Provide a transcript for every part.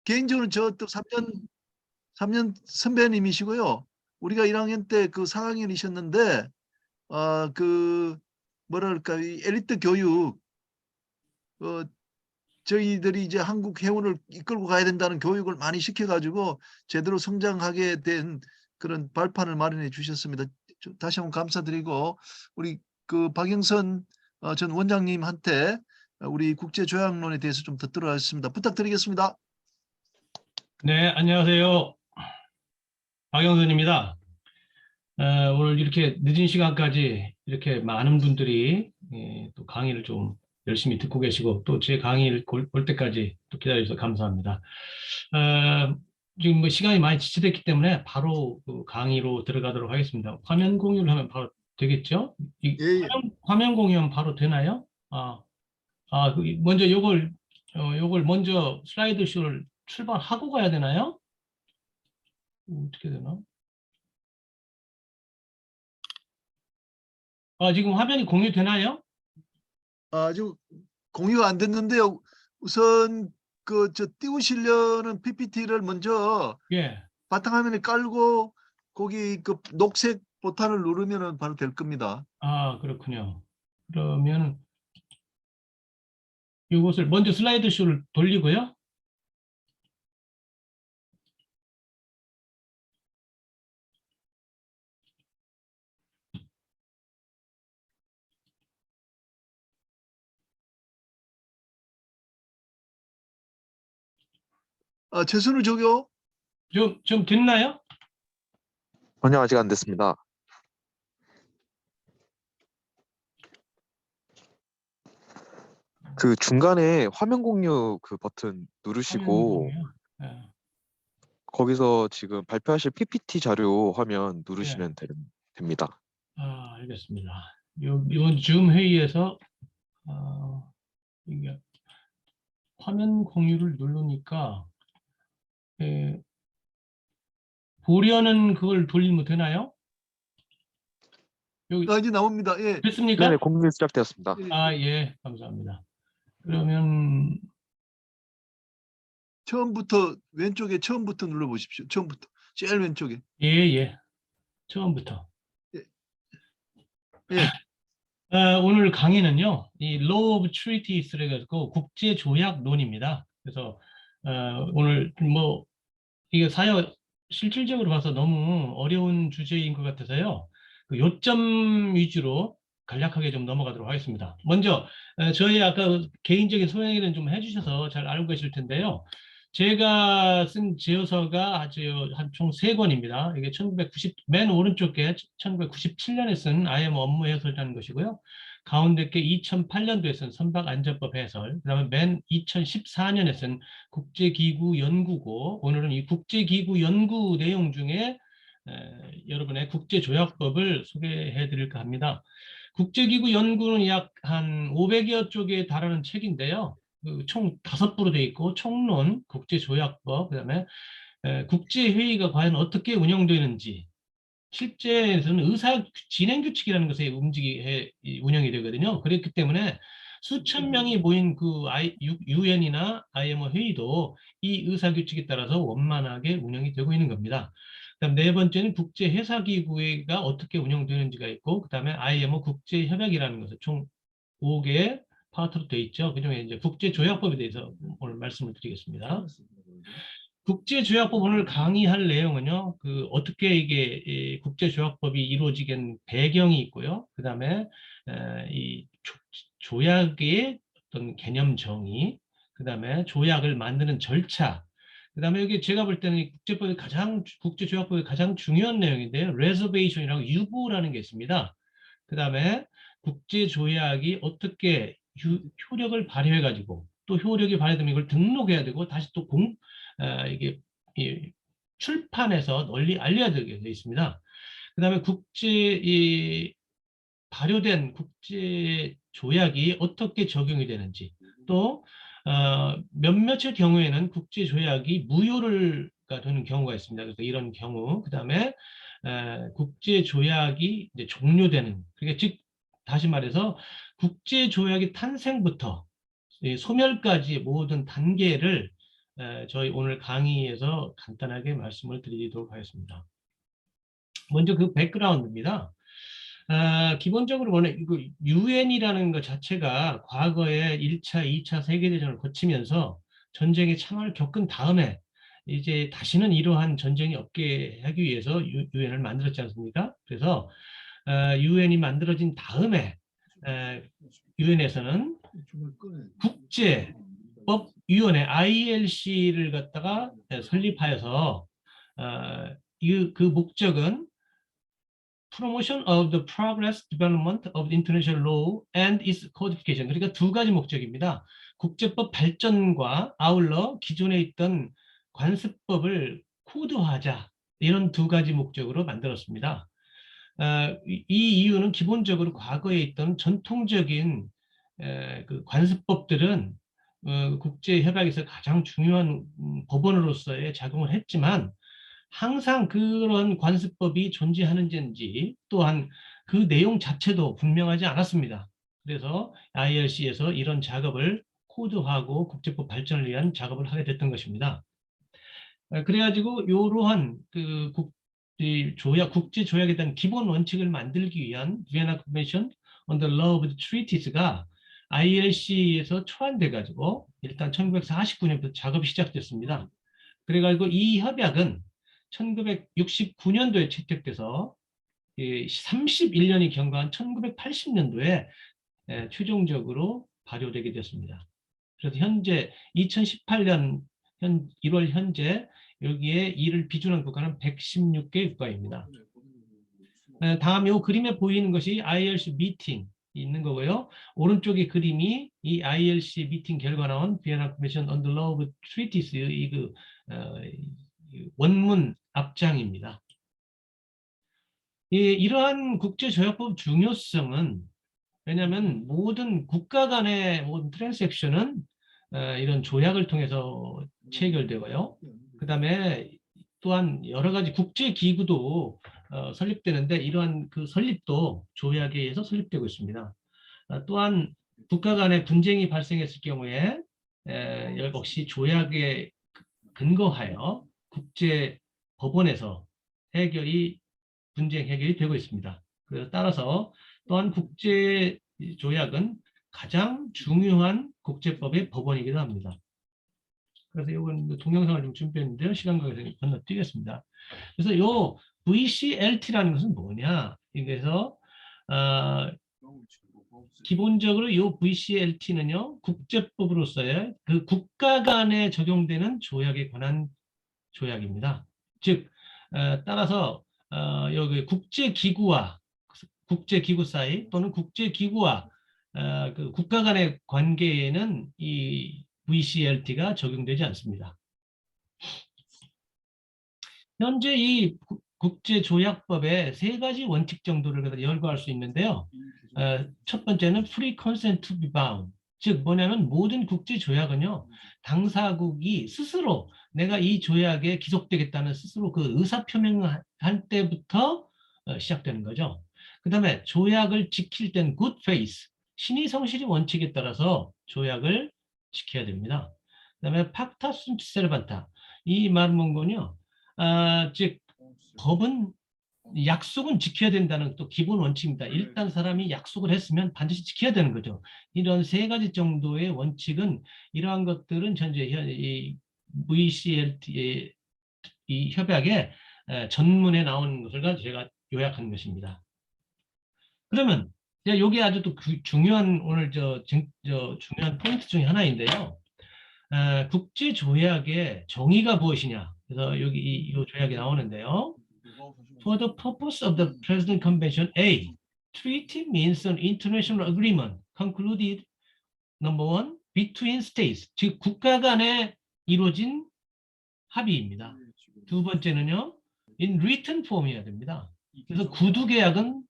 개인적으로 저 또 3년 선배님이시고요. 우리가 1학년 때 그 4학년이셨는데 그 뭐랄까 이 엘리트 교육 저희들이 이제 한국 해운을 이끌고 가야 된다는 교육을 많이 시켜가지고 제대로 성장하게 된 그런 발판을 마련해 주셨습니다. 다시 한번 감사드리고 우리 그 박영선 전 원장님한테 우리 국제조약론에 대해서 좀 듣도록 하겠습니다. 부탁드리겠습니다. 네, 안녕하세요. 박영선입니다. 오늘 이렇게 늦은 시간까지 이렇게 많은 분들이 또 강의를 좀 열심히 듣고 계시고 또 제 강의를 볼 때까지 또 기다려주셔서 감사합니다. 지금 뭐 시간이 많이 지체됐기 때문에 바로 그 강의로 들어가도록 하겠습니다. 화면 공유를 하면 바로 되겠죠? 예. 화면 공유하면 바로 되나요? 먼저 요걸 먼저 슬라이드 쇼를 출발하고 가야 되나요? 어떻게 되나? 지금 화면이 공유되나요? 아주 공유가 안 됐는데요. 우선 그 저 띄우시려는 PPT를 먼저 예. 바탕화면에 깔고 거기 그 녹색 보탄을 누르면 바로 될 겁니다. 그렇군요. 그러면 이것을 먼저 슬라이드 쇼를 돌리고요. 최선우 저기요. 좀 됐나요? 아니요, 아직 안 됐습니다. 그 중간에 화면 공유 그 버튼 누르시고 화면 공유요? 예. 거기서 지금 발표하실 PPT 자료 화면 누르시면 됩니다. 알겠습니다. 이번 줌 회의에서 이게 화면 공유를 누르니까 보려는 그걸 돌리면 되나요? 여기 이제 나옵니다. 예. 됐습니까? 네네, 공유 시작되었습니다. 예, 감사합니다. 그러면 처음부터 왼쪽에 처음부터 눌러보십시오. 처음부터 제일 왼쪽에. 예, 처음부터. 예. 오늘 강의는요, 이 Law of Treaties를 해가지고 국제조약론입니다. 그래서 오늘 뭐 이게 실질적으로 봐서 너무 어려운 주제인 것 같아서요. 그 요점 위주로 간략하게 좀 넘어가도록 하겠습니다. 먼저 저희 아까 개인적인 소개는 좀 해주셔서 잘 알고 계실 텐데요. 제가 쓴 제어서가 한 총 3권입니다. 이게 맨 오른쪽에 1997년에 쓴 IMO 업무 해설이라는 것이고요. 가운데 게 2008년도에 쓴 선박안전법 해설, 그 다음에 맨 2014년에 쓴 국제기구 연구고, 오늘은 이 국제기구 연구 내용 중에 여러분의 국제조약법을 소개해 드릴까 합니다. 국제기구 연구는 약 한 500여 쪽에 달하는 책인데요. 총 5부로 되어 있고, 총론, 국제조약법, 그다음에 국제회의가 과연 어떻게 운영되는지, 실제에서는 의사 진행 규칙이라는 것에 운영이 되거든요. 그렇기 때문에 수천 명이 모인 그 유엔이나 IMO 회의도 이 의사 규칙에 따라서 원만하게 운영이 되고 있는 겁니다. 그다음 네 번째는 국제회사기구가 어떻게 운영되는지가 있고, 그다음에 IMO 국제협약이라는 것을 총 5개의 파트로 되어 있죠. 그중에 이제 국제조약법에 대해서 오늘 말씀을 드리겠습니다. 국제조약법 오늘 강의할 내용은요, 어떻게 이게 국제조약법이 이루어지게 된 배경이 있고요. 그 다음에 이 조약의 어떤 개념 정의, 그 다음에 조약을 만드는 절차, 그 다음에 여기 제가 볼 때는 국제조약법의 가장 중요한 내용인데요. reservation이라고 유보라는 게 있습니다. 그 다음에 국제조약이 어떻게 효력을 발휘해가지고 또 효력이 발휘되면 이걸 등록해야 되고 다시 또 이게 출판해서 널리 알려야 되게 되어 있습니다. 그 다음에 발효된 국제 조약이 어떻게 적용이 되는지, 또 몇몇의 경우에는 국제 조약이 무효가 되는 경우가 있습니다. 그래서 이런 경우, 그 다음에 국제 조약이 이제 종료되는, 그러니까 즉 다시 말해서 국제 조약의 탄생부터 소멸까지 모든 단계를 저희 오늘 강의에서 간단하게 말씀을 드리도록 하겠습니다. 먼저 그 백그라운드입니다. 기본적으로 이거 유엔이라는 것 자체가 과거에 1차, 2차 세계대전을 거치면서 전쟁의 참화를 겪은 다음에 이제 다시는 이러한 전쟁이 없게 하기 위해서 유엔을 만들었지 않습니까? 그래서 유엔이 만들어진 다음에 유엔에서는 국제법위원회 ILC를 갖다가 설립하여서 그 목적은 Promotion of the Progress Development of International Law and its Codification. 그러니까 두 가지 목적입니다. 국제법 발전과 아울러 기존에 있던 관습법을 코드화하자. 이런 두 가지 목적으로 만들었습니다. 이 이유는 기본적으로 과거에 있던 전통적인 그 관습법들은 국제협약에서 가장 중요한 법원으로서의 작용을 했지만 항상 그런 관습법이 존재하는지 또한 그 내용 자체도 분명하지 않았습니다. 그래서 ILC에서 이런 작업을 코드화하고 국제법 발전을 위한 작업을 하게 됐던 것입니다. 그래가지고 이러한 그 국제 조약에 대한 기본 원칙을 만들기 위한 비엔나 컨벤션 on the Law of the Treaties가 ILC에서 초안돼가지고 일단 1949년부터 작업이 시작됐습니다. 그래가지고 이 협약은 1969년도에 채택돼서 31년이 경과한 1980년도에 최종적으로 발효되게 됐습니다. 그래서 현재 2018년 1월 현재 여기에 이를 비준한 국가는 116개 국가입니다. 다음 이 그림에 보이는 것이 ILC 미팅 있는 거고요. 오른쪽의 그림이 이 ILC 미팅 결과 나온 비엔나 컨벤션 on the Law of Treaties 이 원문 앞장입니다. 이러한 국제조약법 중요성은 왜냐하면 모든 국가 간의 모든 트랜잭션은 이런 조약을 통해서 체결되고요. 그 다음에 또한 여러 가지 국제기구도 설립되는데 이러한 그 설립도 조약에 의해서 설립되고 있습니다. 또한 국가 간의 분쟁이 발생했을 경우에 역시 조약에 근거하여 국제 법원에서 분쟁 해결이 되고 있습니다. 그래서 따라서 또한 국제 조약은 가장 중요한 국제법의 법원이기도 합니다. 그래서 이건 동영상을 좀 준비했는데요. 시간 관계상 건너뛰겠습니다. 그래서 이 VCLT라는 것은 뭐냐? 그래서 기본적으로 이 VCLT는요 국제법으로서의 그 국가 간에 적용되는 조약에 관한 조약입니다. 즉 따라서 여기 국제기구 사이 또는 국제기구와 그 국가 간의 관계에는 이 VCLT가 적용되지 않습니다. 현재 이 국제조약법의 세 가지 원칙 정도를 열거할 수 있는데요. 첫 번째는 free consent to be bound. 즉 뭐냐면 모든 국제조약은요. 당사국이 스스로 내가 이 조약에 기속되겠다는 스스로 그 의사표명을 할 때부터 시작되는 거죠. 그 다음에 조약을 지킬 땐 good faith, 신의 성실의 원칙에 따라서 조약을 지켜야 됩니다. 그 다음에 pacta sunt servanda. 이 말은 뭔가요? 즉 법은 약속은 지켜야 된다는 또 기본 원칙입니다. 일단 사람이 약속을 했으면 반드시 지켜야 되는 거죠. 이런 세 가지 정도의 원칙은 이러한 것들은 현재 이 VCLT의 이 협약의 전문에 나오는 것을 제가 요약한 것입니다. 그러면 이게 아주 또 중요한 오늘 중요한 포인트 중에 하나인데요. 국제 조약의 정의가 무엇이냐? 그래서 여기 이 조약이 나오는데요. For the purpose of the President Convention, A. Treaty means an international agreement concluded, number one, between states, 즉 국가 간에 이루어진 합의입니다. 두 번째는요, in written form이어야 됩니다. 그래서 구두 계약은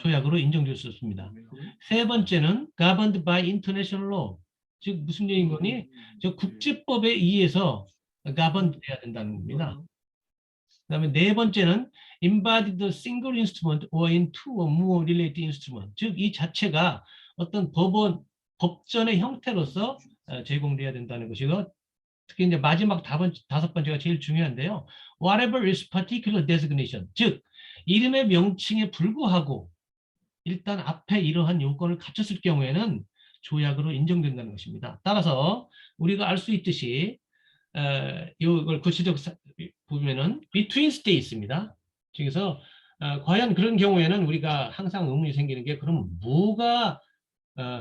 조약으로 인정될 수 없습니다. 세 번째는 governed by international law, 즉 무슨 얘기인 거니? 저 국제법에 의해서 governed 돼야 된다는 겁니다. 그다음에 네 번째는 embodied single instrument or in two or more related instrument, 즉 이 자체가 어떤 법전의 형태로서 제공돼야 된다는 것이고, 특히 이제 마지막 다섯 번째가 제일 중요한데요. Whatever is particular designation, 즉 이름의 명칭에 불구하고 일단 앞에 이러한 요건을 갖췄을 경우에는 조약으로 인정된다는 것입니다. 따라서 우리가 알 수 있듯이 이걸 구체적 보면은 between states입니다. 그래서 과연 그런 경우에는 우리가 항상 의문이 생기는 게 그럼 뭐가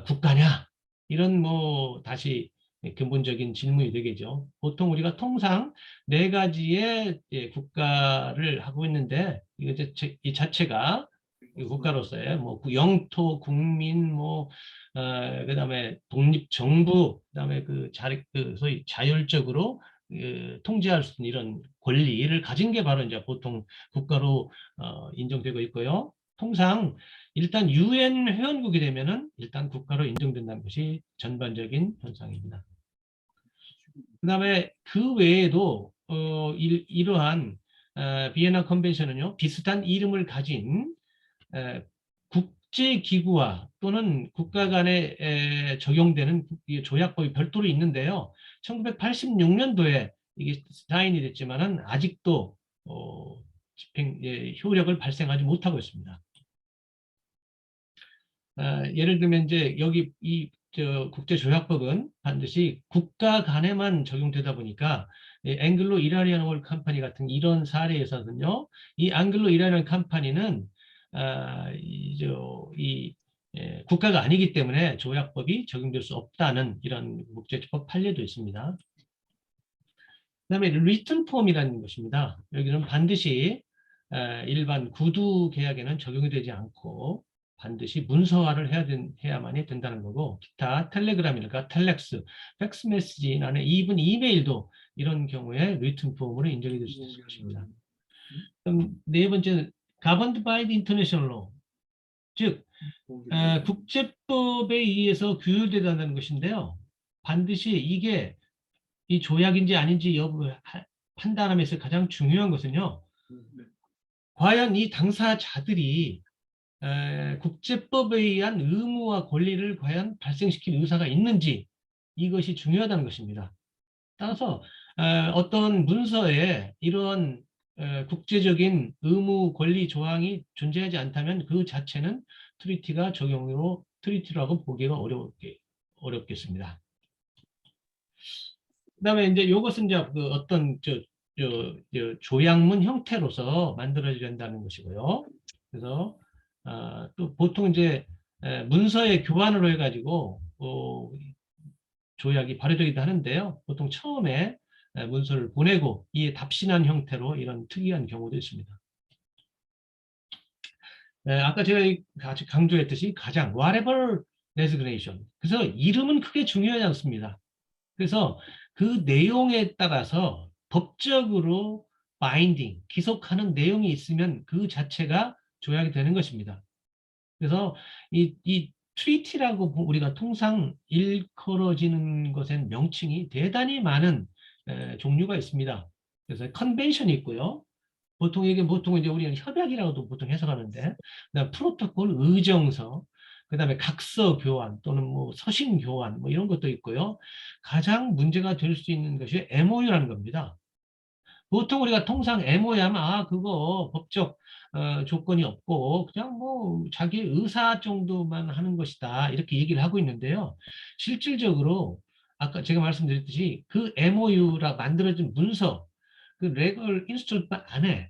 국가냐? 이런 뭐 다시 근본적인 질문이 되겠죠. 보통 우리가 통상 네 가지의 국가를 하고 있는데 이 자체가 국가로서의 뭐 영토, 국민, 뭐 그다음에 독립 정부, 그다음에 그 소위 자율적으로 통제할 수 있는 이런 권리를 가진 게 바로 이제 보통 국가로 인정되고 있고요. 통상 일단 유엔 회원국이 되면은 일단 국가로 인정된다는 것이 전반적인 현상입니다. 그다음에 그 외에도 이러한 비엔나 컨벤션은요 비슷한 이름을 가진 국제기구와 또는 국가 간에 적용되는 조약법이 별도로 있는데요. 1986년도에 이게 사인이 됐지만은 아직도 효력을 발생하지 못하고 있습니다. 예를 들면 이제 여기 국제조약법은 반드시 국가 간에만 적용되다 보니까 앵글로 이라리안 올 컴퍼니 같은 이런 사례에서는요, 이 앵글로 이라리안 컴퍼니는 국가가 아니기 때문에 조약법이 적용될 수 없다는 이런 국제법 판례도 있습니다. 그다음에 리튼 폼이라는 것입니다. 여기는 반드시 일반 구두 계약에는 적용이 되지 않고 반드시 문서화를 해야만이 된다는 거고, 기타 텔레그램이나 텔렉스, 팩스 메시지나 이븐 이메일도 이런 경우에 리튼 폼으로 인정이 될 수 있을 것입니다. 그럼 네 번째는 governed by the international law, 즉 국제법에 의해서 규율되다는 것인데요. 반드시 이게 이 조약인지 아닌지 여부를 판단하면서 가장 중요한 것은요. 과연 이 당사자들이 국제법에 의한 의무와 권리를 과연 발생시킬 의사가 있는지, 이것이 중요하다는 것입니다. 따라서 어떤 문서에 이런 국제적인 의무 권리 조항이 존재하지 않다면 그 자체는 트리티라고 보기가 어렵겠습니다. 그다음에 이제 이것은 이제 그 어떤 조약문 형태로서 만들어져야 된다는 것이고요. 그래서 또 보통 이제 문서의 교환으로 해가지고 조약이 발효되기도 하는데요. 보통 처음에 문서를 보내고 이에 답신한 형태로 이런 특이한 경우도 있습니다. 아까 제가 같이 강조했듯이 가장 whatever designation. 그래서 이름은 크게 중요하지 않습니다. 그래서 그 내용에 따라서 법적으로 바인딩, 기속하는 내용이 있으면 그 자체가 조약이 되는 것입니다. 그래서 이 트리티라고 우리가 통상 일컬어지는 것엔 명칭이 대단히 많은 종류가 있습니다. 그래서 컨벤션이 있고요. 보통 이제 우리는 협약이라고도 보통 해석하는데, 그다음 프로토콜, 의정서, 그다음에 각서 교환 또는 뭐 서신 교환 뭐 이런 것도 있고요. 가장 문제가 될 수 있는 것이 MOU라는 겁니다. 보통 우리가 통상 MOU 하면 그거 법적 조건이 없고 그냥 뭐 자기 의사 정도만 하는 것이다 이렇게 얘기를 하고 있는데요. 실질적으로 아까 제가 말씀드렸듯이 그 MOU라 만들어진 문서, 그 레걸 인스트루먼트 안에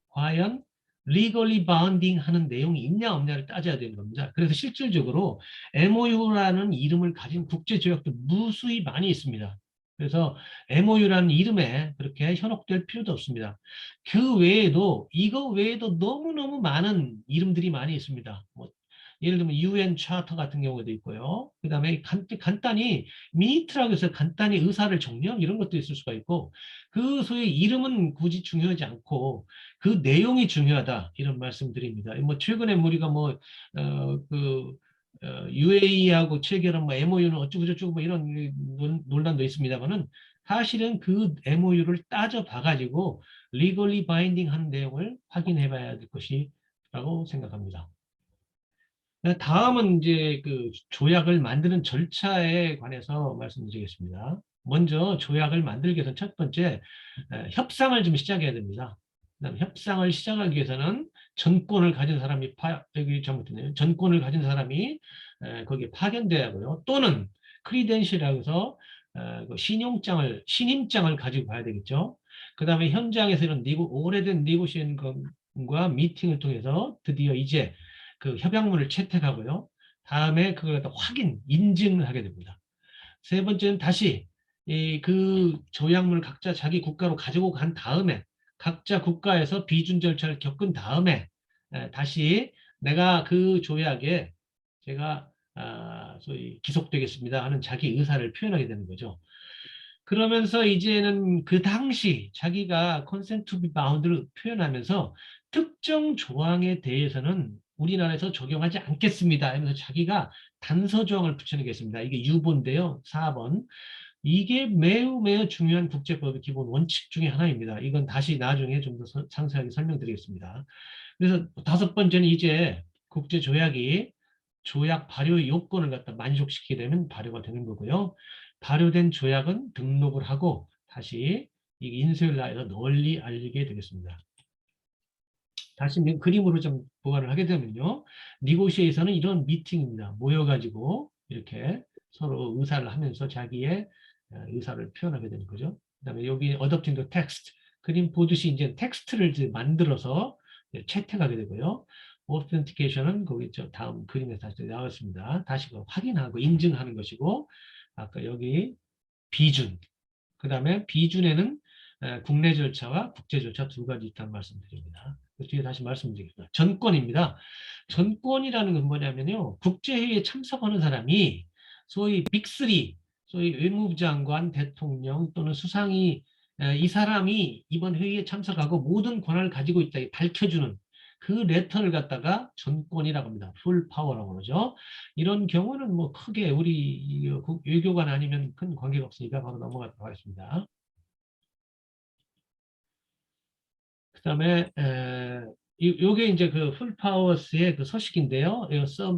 과연 legally binding 하는 내용이 있냐 없냐를 따져야 되는 겁니다. 그래서 실질적으로 MOU라는 이름을 가진 국제조약도 무수히 많이 있습니다. 그래서 MOU라는 이름에 그렇게 현혹될 필요도 없습니다. 그 외에도 이거 외에도 너무너무 많은 이름들이 많이 있습니다. 뭐 예를 들면 UN 차터 같은 경우도 있고요. 그 다음에 간단히 미니트라고 해서 간단히 의사를 정리한 이런 것도 있을 수가 있고, 그 소위 이름은 굳이 중요하지 않고 그 내용이 중요하다 이런 말씀드립니다. 뭐 최근에 우리가 뭐 UAE하고 체결한 뭐 MOU는 어쩌고 저쩌고 뭐 이런 논란도 있습니다만은 사실은 그 MOU를 따져 봐가지고 legally binding 하는 내용을 확인해 봐야 될 것이라고 생각합니다. 다음은 이제 그 조약을 만드는 절차에 관해서 말씀드리겠습니다. 먼저 조약을 만들기 위해서는 첫 번째 협상을 좀 시작해야 됩니다. 그다음에 협상을 시작하기 위해서는 전권을 가진 사람이 여기 잘못됐네요. 전권을 가진 사람이 거기에 파견돼야 하고요. 또는 크리덴시라고 해서 그 신임장을 가지고 가야 되겠죠. 그다음에 현장에서 이런 오래된 니고시에이션과 미팅을 통해서 드디어 이제 그 협약문을 채택하고요. 다음에 그걸 갖다 인증을 하게 됩니다. 세 번째는 다시 그 조약문을 각자 자기 국가로 가지고 간 다음에 각자 국가에서 비준 절차를 겪은 다음에 다시 내가 그 조약에 제가 소위 기속되겠습니다 하는 자기 의사를 표현하게 되는 거죠. 그러면서 이제는 그 당시 자기가 consent to be bound를 표현하면서 특정 조항에 대해서는 우리나라에서 적용하지 않겠습니다 하면서 자기가 단서 조항을 붙여내겠습니다. 이게 유보인데요. 4번. 이게 매우 중요한 국제법의 기본 원칙 중에 하나입니다. 이건 다시 나중에 좀 더 상세하게 설명드리겠습니다. 그래서 5번째는 이제 국제조약이 조약 발효 요건을 갖다 만족시키게 되면 발효가 되는 거고요. 발효된 조약은 등록을 하고 다시 이 인쇄율라에서 널리 알리게 되겠습니다. 다시 그림으로 좀 보관을 하게 되면요. 니고시에이션은 이런 미팅입니다. 모여가지고 이렇게 서로 의사를 하면서 자기의 의사를 표현하게 되는 거죠. 그다음에 여기 adopting the text 그림 보듯이 이제 텍스트를 이제 만들어서 채택하게 되고요. authentication은 거기 다음 그림에 다시 나왔습니다. 다시 확인하고 인증하는 것이고 아까 여기 비준 그다음에 비준에는 국내 절차와 국제 절차 두 가지 있다는 말씀드립니다. 그 뒤에 다시 말씀드리겠습니다. 전권입니다. 전권이라는 건 뭐냐면요. 국제회의에 참석하는 사람이 소위 빅3, 소위 외무부 장관, 대통령 또는 수상이 이 사람이 이번 회의에 참석하고 모든 권한을 가지고 있다 밝혀주는 그 레터를 갖다가 전권이라고 합니다. 풀 파워라고 그러죠. 이런 경우는 뭐 크게 우리 외교관 아니면 큰 관계가 없으니까 바로 넘어가도록 하겠습니다. 그 다음에 요게 이제 그 풀파워스의 그 서식인데요.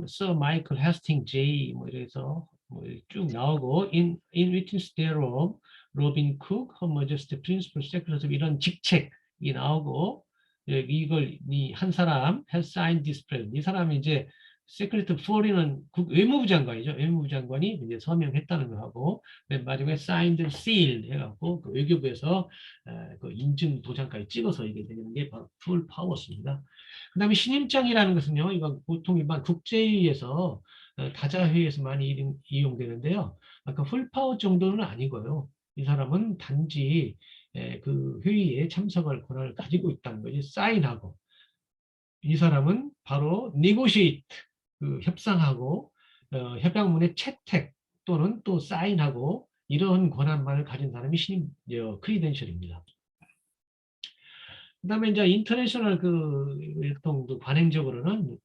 서 마이클 해스팅 제이 뭐 이래서 뭐 쭉 나오고 in witness thereof 로빈 쿡, Her Majesty Principal Secretary 이런 직책이 나오고 이걸 한 사람 has signed this present 이 사람이 이제 Secretary for는 외무부 장관이죠. 외무부 장관이 이제 서명했다는 거 하고 맨 마지막에 signed seal 해갖고 그 외교부에서 그 인증 도장까지 찍어서 이게 되는 게 바로 풀 파워스입니다. 그다음에 신임장이라는 것은요, 이건 보통 일반 국제회의에서 다자회의에서 많이 이용되는데요. 아까 풀 파워 정도는 아니고요. 이 사람은 단지 그 회의에 참석할 권한을 가지고 있다는 거지 사인하고 이 사람은 바로 negotiate 그 협상하고 협약문의 채택 또는 또 사인하고 이런 권한만을 가진 사람이 신임 크리덴셜입니다. 그다음에 이제 인터내셔널 그 일동도 관행적으로는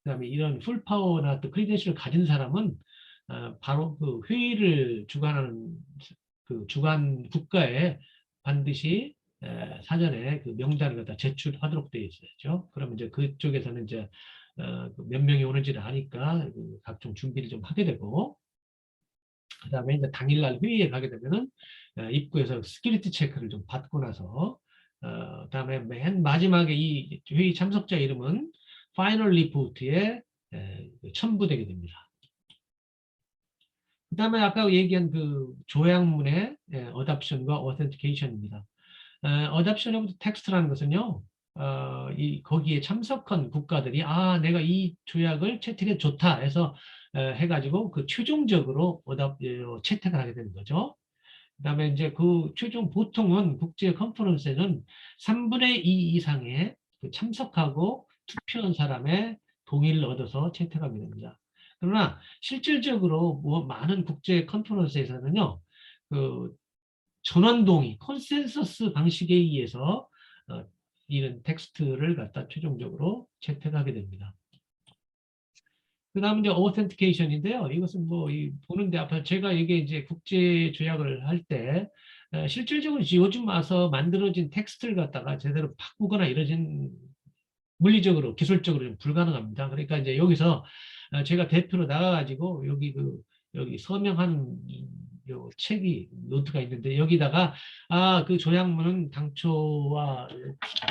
그다음에 이런 풀파워나 또 크리덴셜을 가진 사람은 바로 그 회의를 주관하는 그 주관 국가에 반드시 사전에 그 명단을 갖다 제출하도록 되어 있어야죠. 그러면 이제 그쪽에서는 이제 몇 명이 오는지를 아니까 그 각종 준비를 좀 하게 되고 그다음에 이제 당일날 회의에 가게 되면은 입구에서 스키리티 체크를 좀 받고 나서 그다음에 맨 마지막에 이 회의 참석자 이름은 파이널 리포트에 첨부되게 됩니다. 그 다음에 아까 얘기한 그 조약문의 어답션과 어센티케이션입니다. 어답션 오브 텍스트라는 것은요, 거기에 참석한 국가들이 내가 이 조약을 채택해 좋다 해서 해가지고 그 최종적으로 채택을 하게 되는 거죠. 그다음에 이제 그 최종 보통은 국제 컨퍼런스에는 3분의 2 이상의 그 참석하고 투표한 사람의 동의를 얻어서 채택하게 됩니다. 그러나 실질적으로 뭐 많은 국제 컨퍼런스에서는요, 그 전원 동의, 컨센서스 방식에 의해서 이런 텍스트를 갖다 최종적으로 채택하게 됩니다. 그 다음에 이제 authentication인데요. 이것은 뭐 보는데 앞에 제가 이게 이제 국제 조약을 할 때 실질적으로 요즘 와서 만들어진 텍스트를 갖다가 제대로 바꾸거나 이러진 물리적으로 기술적으로 좀 불가능합니다. 그러니까 이제 여기서 제가 대표로 나가가지고 여기 서명하는 요 책이 노트가 있는데 여기다가 그 조약문은 당초와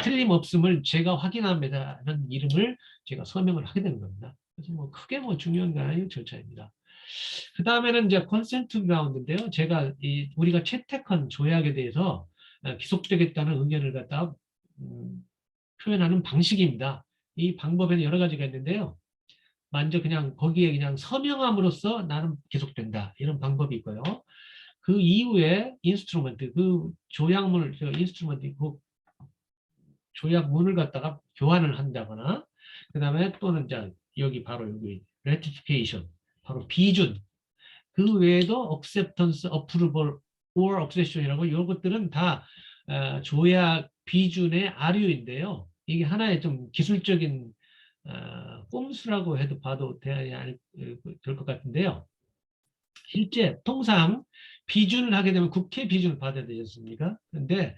틀림없음을 제가 확인합니다라는 이름을 제가 서명을 하게 되는 겁니다. 그래서 뭐 크게 뭐 중요한 건 아닌 절차입니다. 그 다음에는 이제 컨센트 그라운드인데요. 제가 우리가 채택한 조약에 대해서 기속되겠다는 의견을 갖다 표현하는 방식입니다. 이 방법에는 여러 가지가 있는데요. 먼저 그냥 거기에 그냥 서명함으로써 나는 계속된다 이런 방법이 있고요. 그 이후에 인스트루먼트 그 조약문을 인스트루먼트 그 조약문을 갖다가 교환을 한다거나 그 다음에 또는 이제 여기 바로 여기 ratification 바로 비준 그 외에도 acceptance, approval, or accession이라고 이것들은 다 조약 비준의 아류인데요. 이게 하나의 좀 기술적인 꼼수라고 해도 봐도 될 것 같은데요. 실제 통상 비준을 하게 되면 국회 비준을 받아야 되지 않습니까? 그런데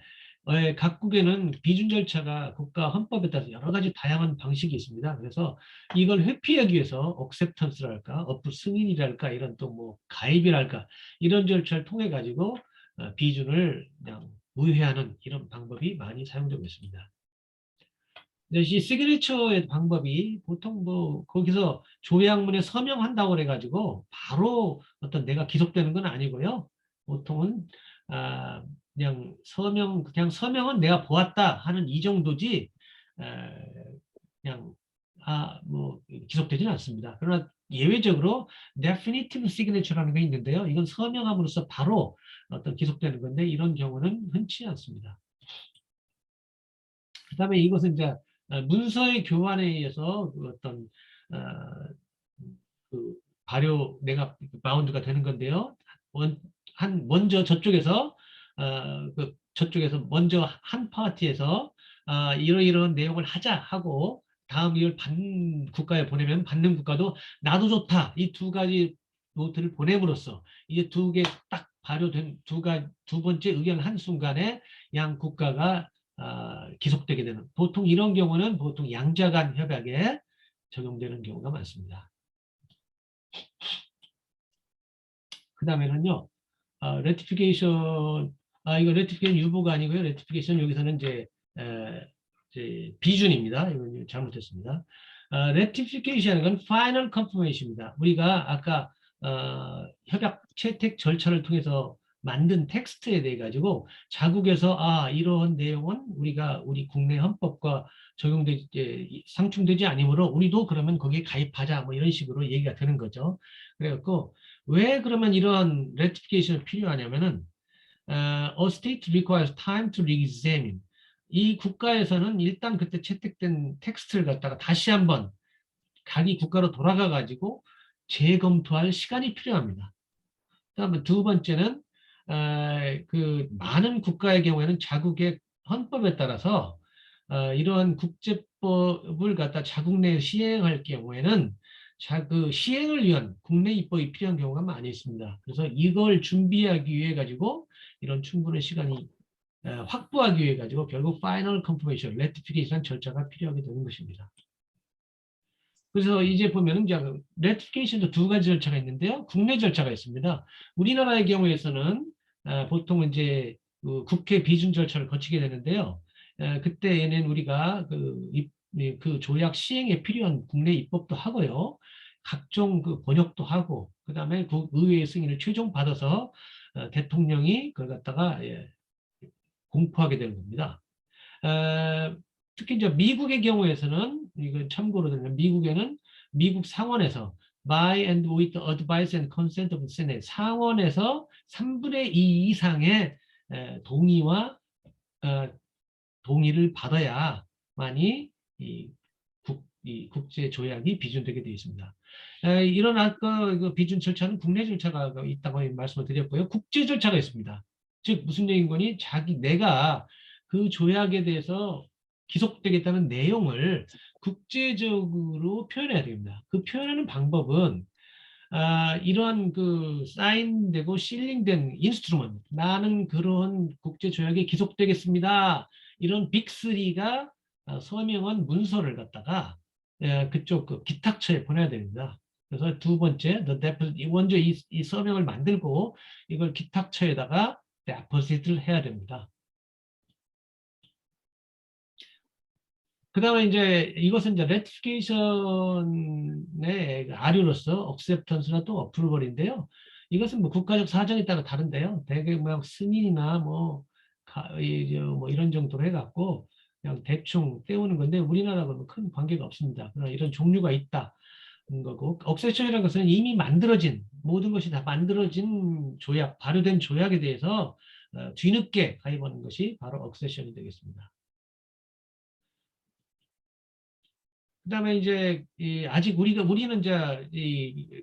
각국에는 비준 절차가 국가 헌법에 따라서 여러 가지 다양한 방식이 있습니다. 그래서 이걸 회피하기 위해서 acceptance랄까, 승인이랄까, 이런 또 뭐 가입이랄까 이런 절차를 통해 가지고 비준을 그냥 무효하는 이런 방법이 많이 사용되고 있습니다. 이 시그니처의 방법이 보통 뭐 거기서 조약문에 서명한다고 그래가지고 바로 어떤 내가 기속되는 건 아니고요. 보통은 그냥 서명은 내가 보았다 하는 이 정도지 그냥 뭐 기속되지는 않습니다. 그러나 예외적으로 definitive signature라는 게 있는데요. 이건 서명함으로써 바로 어떤 기속되는 건데 이런 경우는 흔치 않습니다. 그다음에 이것은 이제 문서의 교환에 의해서 그 어떤 그 발효 내가 바운드가 되는 건데요. 먼저 저쪽에서 저쪽에서 먼저 한 파티에서 이러이러한 내용을 하자 하고 다음 이걸 받는 국가에 보내면 받는 국가도 나도 좋다 이 두 가지 노트를 보냄으로써 이제 두 개 딱 발효된 두 번째 의견을 한 순간에 양 국가가 기속되게 되는 보통 이런 경우는 보통 양자 간 협약에 적용되는 경우가 많습니다. 그 다음에는요, 레티피케이션, 이거 레티피케이션 유보가 아니고요. 레티피케이션 여기서는 이제 비준입니다. 이건 잘못했습니다. 레티피케이션은 파이널 컨퍼메이션입니다. 우리가 아까 협약 채택 절차를 통해서 만든 텍스트에 대해 가지고 자국에서 이러한 내용은 우리 국내 헌법과 상충되지 않으므로 우리도 그러면 거기에 가입하자 뭐 이런 식으로 얘기가 되는 거죠. 그래갖고 왜 그러면 이런 ratification이 필요하냐면은 a state requires time to re-examine. 이 국가에서는 일단 그때 채택된 텍스트를 갖다가 다시 한번 자기 국가로 돌아가 가지고 재검토할 시간이 필요합니다. 그다음에 두 번째는 그 많은 국가의 경우에는 자국의 헌법에 따라서 이러한 국제법을 갖다 자국 내에 시행할 경우에는 그 시행을 위한 국내 입법이 필요한 경우가 많이 있습니다. 그래서 이걸 준비하기 위해 가지고 이런 충분한 시간이 확보하기 위해 가지고 결국 파이널 컨퍼메이션, 레티피케이션 절차가 필요하게 되는 것입니다. 그래서 이제 보면은 이제 레티피케이션도 두 가지 절차가 있는데요. 국내 절차가 있습니다. 우리나라의 경우에서는 보통 이제 그 국회 비준 절차를 거치게 되는데요. 그때에는 우리가 그 조약 시행에 필요한 국내 입법도 하고요. 각종 그 번역도 하고 그다음에 그 의회의 승인을 최종 받아서 대통령이 그걸 갖다가 공포하게 되는 겁니다. 특히 이제 미국의 경우에서는 이건 참고로 들면 미국에는 미국 상원에서 by and with the advice and consent of the Senate 상원에서 3분의 2 이상의 동의와 동의를 받아야만이 이 국제 조약이 비준되게 되어 있습니다. 이런 아까 그 비준 절차는 국내 절차가 있다고 말씀을 드렸고요. 국제 절차가 있습니다. 즉 무슨 얘기인 거니? 내가 그 조약에 대해서 기속되겠다는 내용을 국제적으로 표현해야 됩니다. 그 표현하는 방법은 이러한 그 사인되고 실링된 인스트루먼트 나는 그런 국제 조약에 기속되겠습니다. 이런 빅3가 서명한 문서를 갖다가 그쪽 그 기탁처에 보내야 됩니다. 그래서 두 번째, the deposit, 먼저 이 서명을 만들고 이걸 기탁처에다가 deposit를 해야 됩니다. 그 다음에 이제 이것은 이제 ratification의 아류로서 acceptance나 또 approval인데요. 이것은 뭐 국가적 사정에 따라 다른데요. 대개 뭐 승인이나 뭐, 뭐 이런 정도로 해갖고 그냥 대충 떼우는 건데 우리나라하고는 큰 관계가 없습니다. 그러나 이런 종류가 있다. 거고, 억세션이라는 것은 이미 만들어진 모든 것이 다 만들어진 조약, 발효된 조약에 대해서 뒤늦게 가입하는 것이 바로 억세션이 되겠습니다. 그다음에 이제 아직 우리는 이제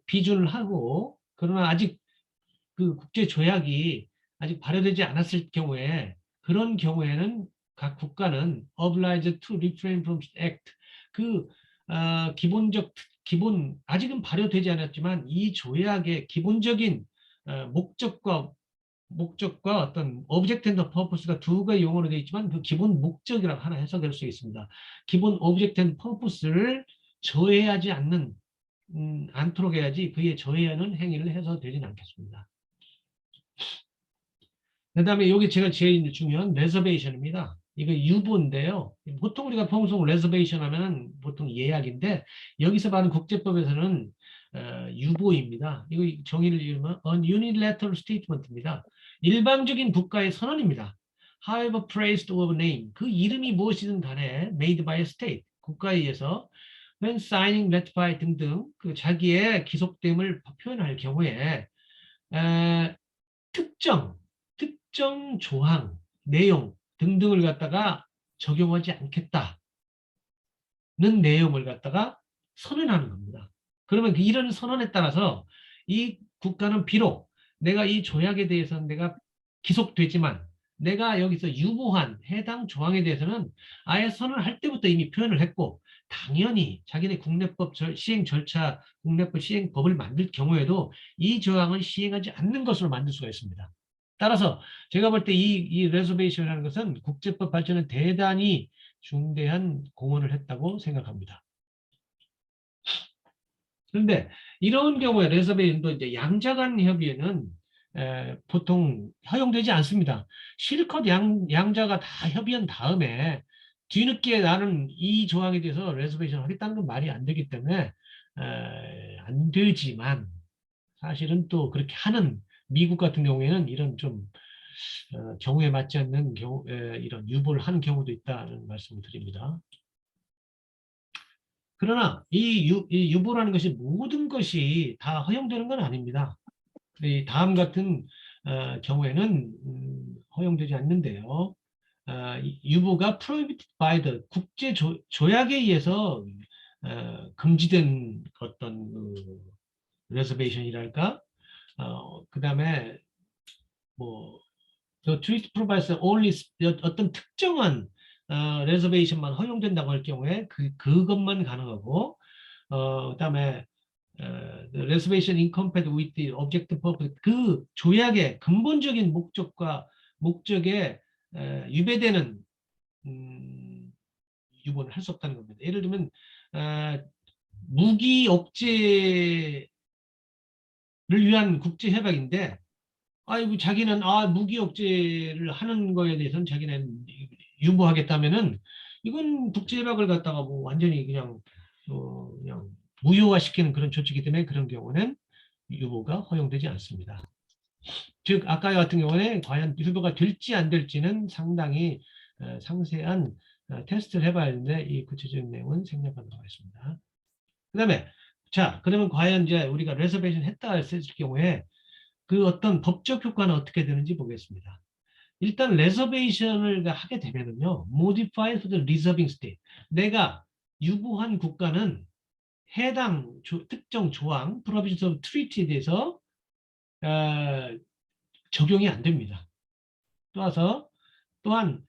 비준을 하고 그러나 아직 그 국제 조약이 아직 발효되지 않았을 경우에 그런 경우에는 각 국가는 obliged to refrain from act 그 기본 아직은 발효되지 않았지만 이 조약의 기본적인 목적과 어떤 object and purpose가 두 가지 용어로 되어 있지만 그 기본 목적이라고 하나 해석될 수 있습니다. 기본 object and purpose를 저해하지 않도록 해야지 그에 저해하는 행위를 해서 되지는 않겠습니다. 그 다음에 여기 제가 제일 중요한 reservation입니다. 이거 유보인데요. 보통 우리가 평소 reservation 하면 보통 예약인데 여기서 말하는 국제법에서는 유보입니다. 이거 정의를 읽으면 unilateral statement입니다. 일방적인 국가의 선언입니다. However praised of name, 그 이름이 무엇이든 간에 made by a state, 국가에 의해서 when signing, ratify 등등 그 자기의 기속됨을 표현할 경우에 특정 조항, 내용 등등을 갖다가 적용하지 않겠다는 내용을 갖다가 선언하는 겁니다. 그러면 이런 선언에 따라서 이 국가는 비록 내가 이 조약에 대해서는 내가 기속되지만 내가 여기서 유보한 해당 조항에 대해서는 아예 선언할 때부터 이미 표현을 했고 당연히 자기네 국내법 시행 절차, 국내법 시행법을 만들 경우에도 이 조항을 시행하지 않는 것으로 만들 수가 있습니다. 따라서 제가 볼 때 이 레저베이션이라는 것은 국제법 발전에 대단히 중대한 공헌을 했다고 생각합니다. 그런데 이런 경우에 레저베이션도 이제 양자간 협의회는 보통 허용되지 않습니다. 실컷 양자가 다 협의한 다음에 뒤늦게 나는 이 조항에 대해서 레저베이션 하겠다는 건 말이 안 되기 때문에 안 되지만 사실은 또 그렇게 하는 미국 같은 경우에는 이런 좀 경우에 맞지 않는 이런 유보를 하는 경우도 있다는 말씀을 드립니다. 그러나 이 유보라는 것이 모든 것이 다 허용되는 건 아닙니다. 이 다음 같은 경우에는 허용되지 않는데요. 유보가 prohibited by the 국제 조약에 의해서 금지된 어떤 reservation이랄까 그 다음에 뭐 the treaty provides only 어떤 특정한 reservation만 허용된다고 할 경우에 그것만 가능하고 그다음에 the reservation incompatible with the objective purpose 그 조약의 근본적인 목적에 위배되는 유보는 할 수 없다는 겁니다. 예를 들면 무기 억제를 위한 국제 협약인데 아이고 자기는 무기 억제를 하는 거에 대해서는 자기는 유보하겠다면은 이건 국제 협약을 갖다가 뭐 완전히 그냥 무효화시키는 그런 조치이기 때문에 그런 경우는 유보가 허용되지 않습니다. 즉 아까 같은 경우에 과연 유보가 될지 안 될지는 상당히 상세한 테스트를 해봐야 하는데 이 구체적인 내용은 생략하도록 하겠습니다. 그다음에 자 그러면 과연 이제 우리가 레저베이션 했다 했을 경우에 그 어떤 법적 효과는 어떻게 되는지 보겠습니다. 일단 레저베이션을 하게 되면은요, modify for the reserving state. 내가 유보한 국가는 해당 특정 조항, provisions of treaty에 대해서 적용이 안 됩니다. 또한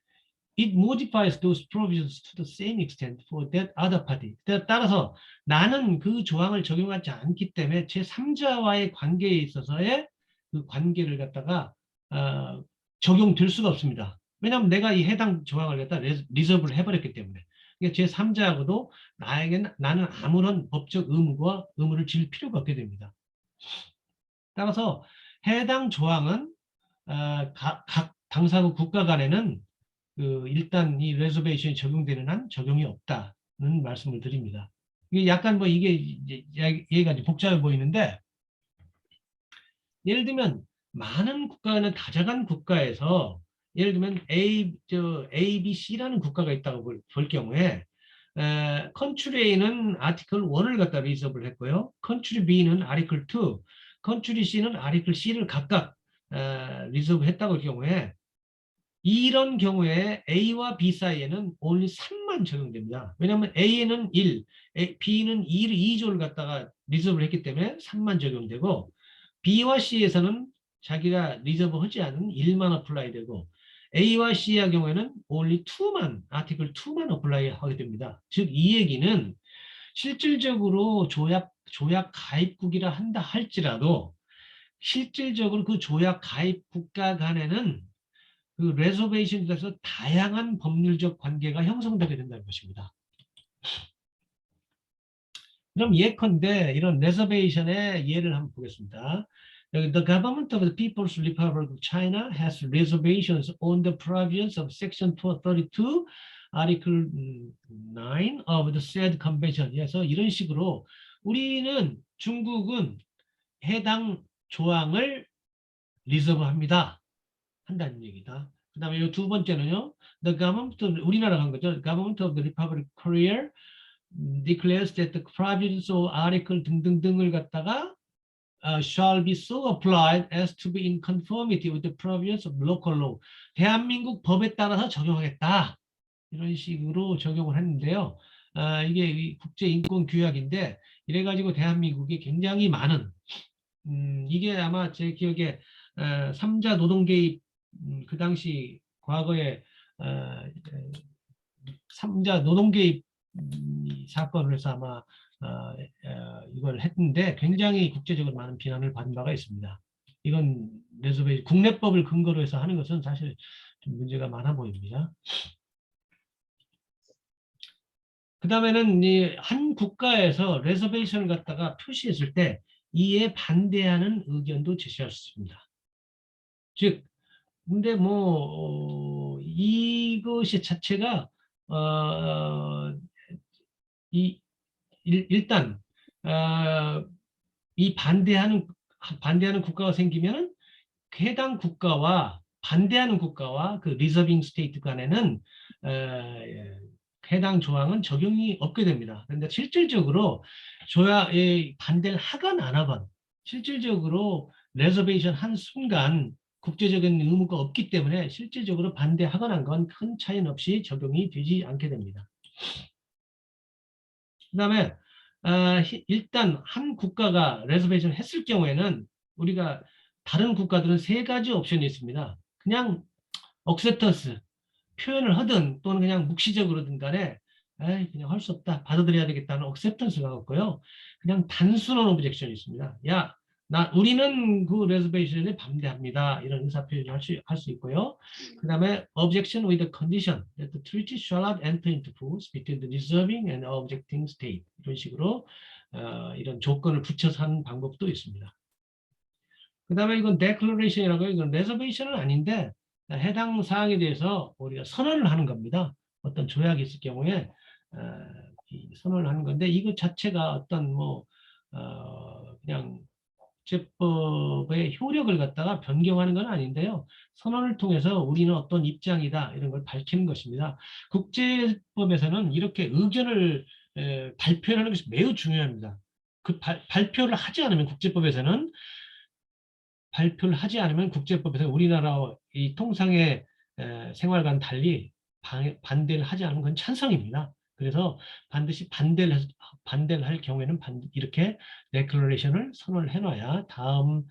it modifies those provisions to the same extent for that other party. 따라서 나는 그 조항을 적용하지 않기 때문에 제3자와의 관계에 있어서의 그 관계를 갖다가 적용될 수가 없습니다. 왜냐하면 내가 이 해당 조항을 갖다 리저브를 해버렸기 때문에. 제3자하고도 나는 아무런 법적 의무를 질 필요가 없게 됩니다. 따라서 해당 조항은 각 당사국 국가 간에는 일단 이 레저베이션이 적용되는 한 적용이 없다는 말씀을 드립니다. 이게 약간 뭐 이게 이제 얘기가 좀 복잡해 보이는데, 예를 들면 많은 국가는 다자간 국가에서 예를 들면 A, B, C라는 국가가 있다고 볼 경우에 컨트리 A는 아티클 1을 갖다 리저브를 했고요. 컨트리 B는 아티클 2, 컨트리 C는 아티클 C를 각각 리저브 했다고 할 경우에, 이런 경우에 A와 B 사이에는 only 3만 적용됩니다. 왜냐하면 A는 1, B는 2조를 갖다가 리저브를 했기 때문에 3만 적용되고, B와 C에서는 자기가 리저브 하지 않은 1만 어플라이 되고, A와 C의 경우에는 only 2만, 아티클 2만 어플라이 하게 됩니다. 즉, 이 얘기는 실질적으로 조약 가입국이라 한다 할지라도 실질적으로 그 조약 가입 국가 간에는 그 레저베이션에 대해서 다양한 법률적 관계가 형성되게 된다는 것입니다. 그럼 예컨대 이런 레저베이션의 예를 한번 보겠습니다. The government of the People's Republic of China has reservations on the provisions of Section 232, Article 9 of the said convention. 그래서 이런 식으로 중국은 해당 조항을 리저브합니다. 한다는 얘기다. 그 다음에 이 두 번째는요. The government of, 우리나라가 한 거죠. Government of the Republic of Korea declares that the provisions of article 등등등을 갖다가 shall be so applied as to be in conformity with the provisions of local law. 대한민국 법에 따라서 적용하겠다. 이런 식으로 적용을 했는데요. 이게 국제인권규약인데 이래가지고 대한민국이 굉장히 많은 이게 아마 제 기억에 3자 노동 개입 그 당시 과거에 3자 노동 개입 사건을 해서 아마 이걸 했는데 굉장히 국제적으로 많은 비난을 받은 바가 있습니다. 이건 레저베이션 국내법을 근거로 해서 하는 것은 사실 좀 문제가 많아 보입니다. 그 다음에는 한 국가에서 레저베이션을 갖다가 표시했을 때 이에 반대하는 의견도 제시할 수 있습니다. 즉, 근데 이것이 자체가 일단 이 반대하는 국가가 생기면 해당 국가와 반대하는 국가와 그 리저빙 스테이트 간에는 해당 조항은 적용이 없게 됩니다. 그런데 실질적으로 조약에 반대를 하건 안 하건 실질적으로 레저베이션 한 순간 국제적인 의무가 없기 때문에 실질적으로 반대하건 안 건 큰 차이는 없이 적용이 되지 않게 됩니다. 그 다음에 일단 한 국가가 레저베이션을 했을 경우에는 우리가 다른 국가들은 3가지 옵션이 있습니다. 그냥 억셉턴스, 표현을 하든 또는 그냥 묵시적으로든 간에 그냥 할 수 없다, 받아들여야 되겠다는 억셉턴스가 없고요. 그냥 단순한 오브젝션이 있습니다. 우리는 그 레저베이션에 반대합니다. 이런 의사표현을 할 수 있고요. 그 다음에 objection with the condition that the treaty shall not enter into force between the reserving and objecting state. 이런 식으로 이런 조건을 붙여서 하는 방법도 있습니다. 그 다음에 이건 declaration이라고 해요. 이건 reservation은 아닌데 해당 사항에 대해서 우리가 선언을 하는 겁니다. 어떤 조약이 있을 경우에 선언을 하는 건데 이것 자체가 어떤 그냥 국제법의 효력을 갖다가 변경하는 건 아닌데요. 선언을 통해서 우리는 어떤 입장이다 이런 걸 밝히는 것입니다. 국제법에서는 이렇게 의견을 발표하는 것이 매우 중요합니다. 그 발표를 하지 않으면 국제법에서는 우리나라 이 통상의 생활과는 달리 반대를 하지 않은 건 찬성입니다. 그래서 반드시 반대를 할 경우에는 이렇게 데클러레이션을 선언을 해놔야 다음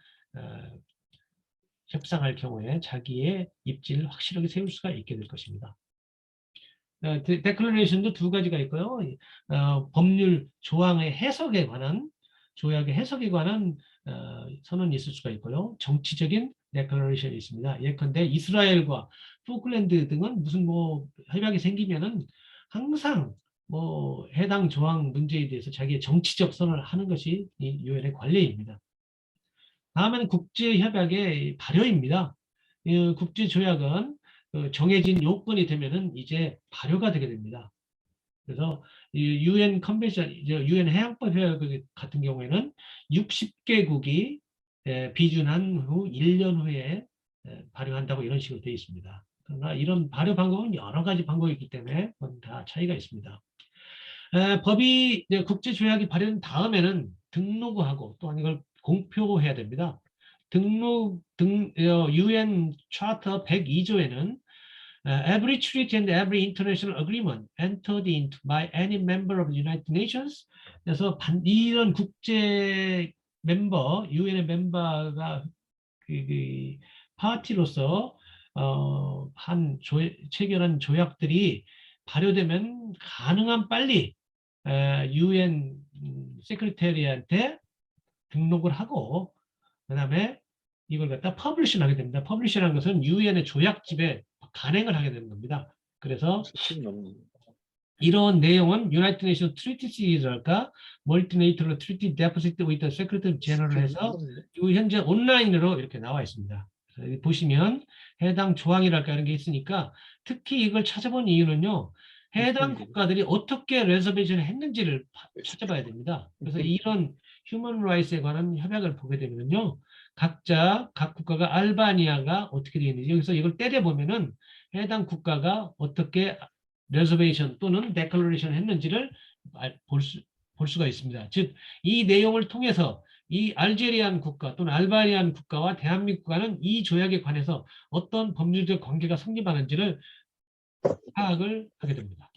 협상할 경우에 자기의 입지를 확실하게 세울 수가 있게 될 것입니다. 데클러레이션도 2가지가 있고요. 법률 조항의 해석에 관한 조약의 해석에 관한 선언이 있을 수가 있고요. 정치적인 데클러레이션이 있습니다. 예컨대 이스라엘과 포클랜드 등은 무슨 협약이 생기면은 항상 뭐 해당 조항 문제에 대해서 자기의 정치적 선언을 하는 것이 이 유엔의 관례입니다. 다음에는 국제협약의 발효입니다. 이 국제조약은 정해진 요건이 되면은 이제 발효가 되게 됩니다. 그래서 이 유엔 컨벤션, 유엔 해양법 협약 같은 경우에는 60개국이 비준한 후 1년 후에 발효한다고 이런 식으로 되어 있습니다. 그러나 이런 발효 방법은 여러 가지 방법이 있기 때문에 그건 다 차이가 있습니다. 법이 국제조약이 발효된 다음에는 등록하고 또한 이걸 공표해야 됩니다. UN Charter 102조에는 every treaty and every international agreement entered into by any member of the United Nations. 그래서 이런 국제 멤버, 유엔의 멤버가 그 파티로서 체결한 조약들이 발효되면 가능한 빨리 유엔 세크리테리한테 등록을 하고 그다음에 이걸 갖다 퍼블리싱 하게 됩니다. 퍼블리싱하는 것은 유엔의 조약집에 간행을 하게 되는 겁니다. 그래서 이런 내용은 United Nations Treaty Series랄까 Multilateral Treaty Deposit with the Secretary General 해서 현재 온라인으로 이렇게 나와 있습니다. 여기 보시면 해당 조항이랄까 이런 게 있으니까 특히 이걸 찾아본 이유는요. 해당 국가들이 어떻게 레저베이션을 했는지를 찾아봐야 됩니다. 그래서 이런 휴먼 라이트에 관한 협약을 보게 되면요. 각 국가가 알바니아가 어떻게 되어 있는지 여기서 이걸 때려보면은 해당 국가가 어떻게 레저베이션 또는 데클러레이션 했는지를 볼 수가 있습니다. 즉, 이 내용을 통해서 이 알제리안 국가 또는 알바니안 국가와 대한민국 국가는 이 조약에 관해서 어떤 법률적 관계가 성립하는지를 파악을 하게 됩니다.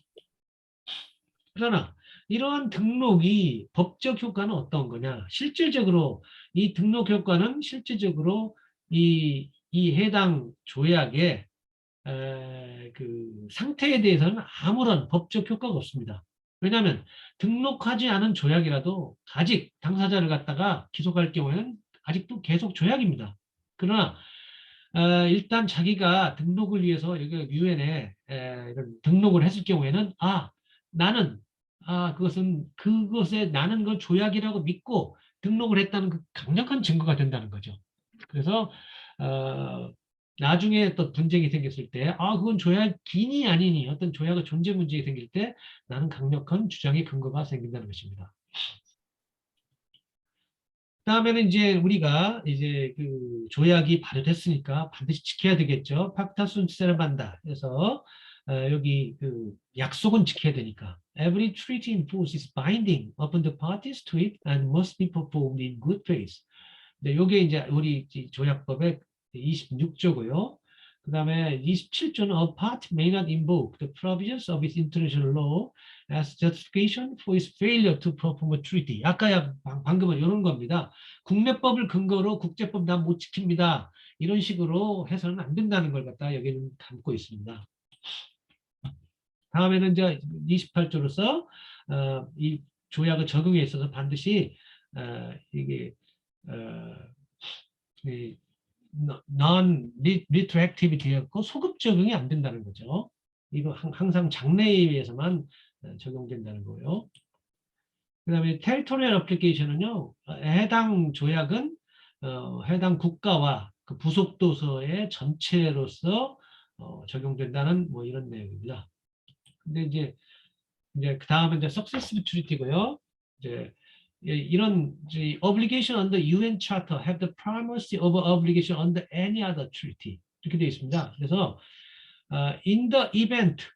그러나 이러한 등록이 법적 효과는 어떤 거냐? 실질적으로 이 등록 효과는 실질적으로 이 해당 조약의 그 상태에 대해서는 아무런 법적 효과가 없습니다. 왜냐하면 등록하지 않은 조약이라도 아직 당사자를 갖다가 기소할 경우에는 아직도 계속 조약입니다. 그러나 일단 자기가 등록을 위해서 여기 유엔에 등록을 했을 경우에는 나는 그것에 나는 그 조약이라고 믿고 등록을 했다는 그 강력한 증거가 된다는 거죠. 그래서 나중에 또 분쟁이 생겼을 때, 그건 조약이니 아니니, 어떤 조약의 존재 문제가 생길 때, 나는 강력한 주장의 근거가 생긴다는 것입니다. 다음에는 이제 우리가 이제 그 조약이 발효됐으니까 반드시 지켜야 되겠죠. 팍타 순 세르반다. 그래서 여기 그 약속은 지켜야 되니까. Every treaty in force is binding upon the parties to it and must be performed in good faith. 이게 이제 우리 조약법의 26조고요. 그 다음에 27조는 a party may not invoke the provisions of its international law as justification for its failure to perform a treaty. 아까 방금은 이런 겁니다. 국내법을 근거로 국제법 난 못 지킵니다. 이런 식으로 해서는 안 된다는 걸 갖다 여기는 담고 있습니다. 다음에는 이제 28조로서 이 조약의 적용에 있어서 반드시 이게 non-retroactivity였고 소급 적용이 안 된다는 거죠. 이거 항상 장래에 의해서만 적용된다는 거예요. 그 다음에 territorial application은요. 해당 조약은 해당 국가와 그 부속 도서의 전체로서 적용된다는 뭐 이런 내용입니다. 근데 이제 그 다음에 이제 successive treaty고요. 이제 이런 obligation under UN Charter have the primacy over obligation under any other treaty 이렇게 되어 있습니다. 그래서 in the event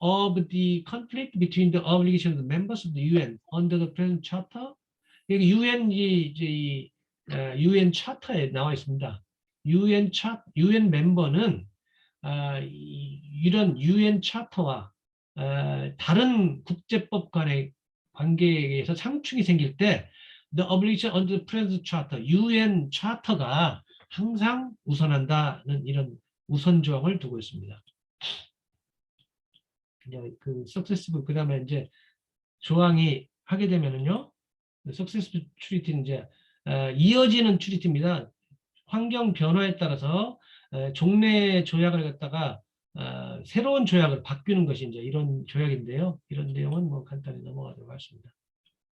of the conflict between the obligation of the members of the UN under the present Charter 여기 UN Charter에 나와 있습니다. UN 멤버는 이런 UN Charter와 다른 국제법 간의 관계에 의해서 상충이 생길 때 the obligation under the present charter, UN 차터가 항상 우선한다는 이런 우선 조항을 두고 있습니다. 그 successive 그다음에 이제 조항이 하게 되면은요, successive treaty는 이제 이어지는 트리티입니다. 환경 변화에 따라서 종래 조약을 갖다가 새로운 조약을 바뀌는 것이 이제 이런 조약인데요. 이런 내용은 뭐 간단히 넘어가도록 하겠습니다.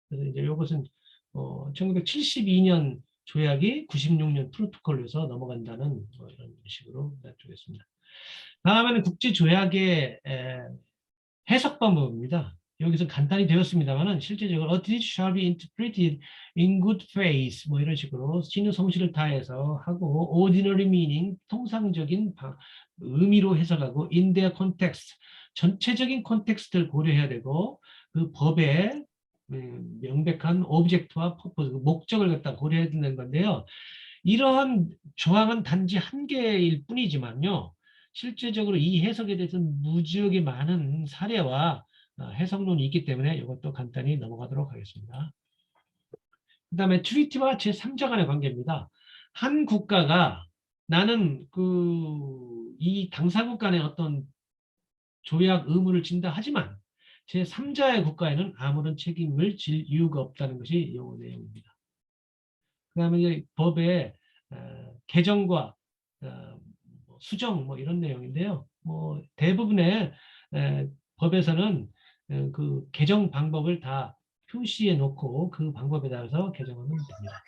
그래서 이제 이것은 1972년 조약이 96년 프로토콜로 해서 넘어간다는 뭐 이런 식으로 놔두겠습니다. 다음에는 국제조약의 해석 방법입니다. 여기서 간단히 되었습니다만은 실제적으로 a treaty shall be interpreted in good faith 뭐 이런 식으로 신의 성실을 다해서 하고 ordinary meaning 통상적인 의미로 해석하고 in their context 전체적인 컨텍스트를 고려해야 되고 그 법의 명백한 오브젝트와 퍼포즈 목적을 갖다 고려해야 되는 건데요. 이러한 조항은 단지 한 개일 뿐이지만요. 실제적으로 이 해석에 대해서는 무지하게 많은 사례와 해석론이 있기 때문에 이것도 간단히 넘어가도록 하겠습니다. 그 다음에 트리티와 제3자 간의 관계입니다. 한 국가가 나는 이 당사국 간의 어떤 조약 의무를 진다 하지만 제3자의 국가에는 아무런 책임을 질 이유가 없다는 것이 이 내용입니다. 그 다음에 법의 개정과 수정 뭐 이런 내용인데요. 뭐 대부분의 법에서는 그 개정 방법을 다 표시해 놓고 그 방법에 따라서 개정하면 됩니다.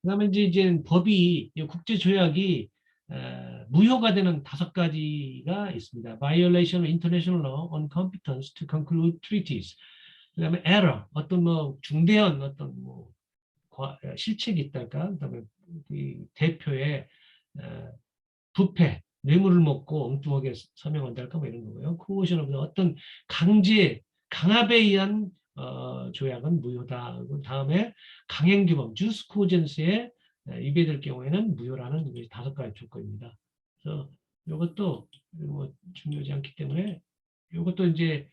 그다음에 이제 법이 국제 조약이 무효가 되는 5가지가 있습니다. Violation of international law on competence to conclude treaties. 그다음에 error, 어떤 뭐 중대한 어떤 뭐 실책이 있달까. 그다음에 이 대표의 부패, 뇌물을 먹고 엉뚱하게 서명한달까 뭐 이런 거고요. coercion of 어떤 강압에 의한 조약은 무효다. 다음에 강행규범, jus cogens에 위배될 경우에는 무효라는 5가지 조건입니다. 그래서 이것도 뭐 중요하지 않기 때문에 이것도 이제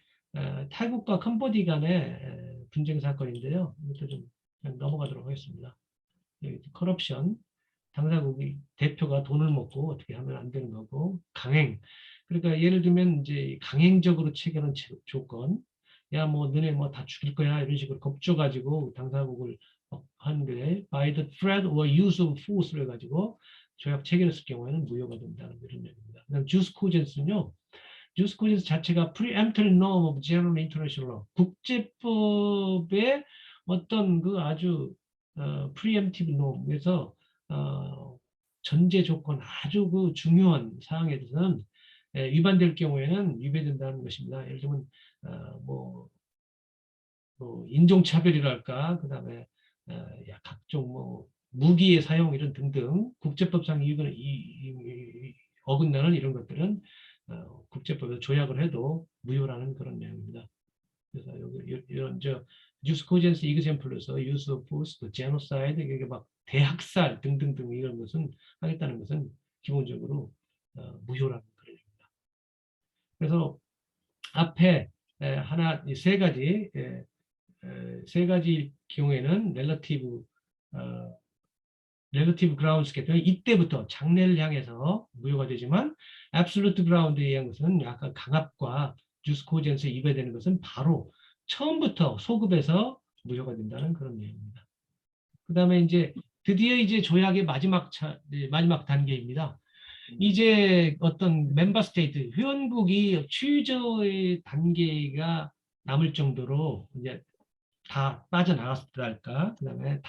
타국과 캄보디 간의 분쟁 사건인데요. 이것도 좀 그냥 넘어가도록 하겠습니다. 커럽션, 당사국이 대표가 돈을 먹고 어떻게 하면 안 되는 거고 강행. 그러니까 예를 들면 이제 강행적으로 체결한 조건, 야 뭐 너네 뭐 다 죽일 거야 이런 식으로 겁줘가지고 당사국을 하는데 by the threat or use of force를 해가지고 조약 체결했을 경우에는 무효가 된다는 이런 내용입니다. 그다음 jus cogens는요. jus cogens 자체가 preemptory norm of general international law, 국제법의 어떤 그 아주 preemptive norm에서 전제 조건 아주 그 중요한 사항에 대해서는 위반될 경우에는 위배된다는 것입니다. 예를 들면 뭐 인종차별이랄까, 그다음에 각종 뭐 무기의 사용 이런 등등 국제법상 이거는 어긋나는 이런 것들은 국제법에서 조약을 해도 무효라는 그런 내용입니다. 그래서 이런 jus cogens example에서 use of force, genocide, 이게 막 대학살 등등등 이런 것은 하겠다는 것은 기본적으로 무효라는 그런 얘기입니다. 그래서 앞에 세 가지 경우에는 relative grounds 때문에 이때부터 장래를 향해서 무효가 되지만 absolute ground에 의한 것은 약간 강압과 jus cogens에 위배되는 것은 바로 처음부터 소급해서 무효가 된다는 그런 내용입니다. 그 다음에 이제 드디어 이제 조약의 마지막 단계입니다. 이제 어떤 멤버 스테이트, 회원국이 취조의 단계가 남을 정도로 이제 다 빠져나갔을까, 그다음에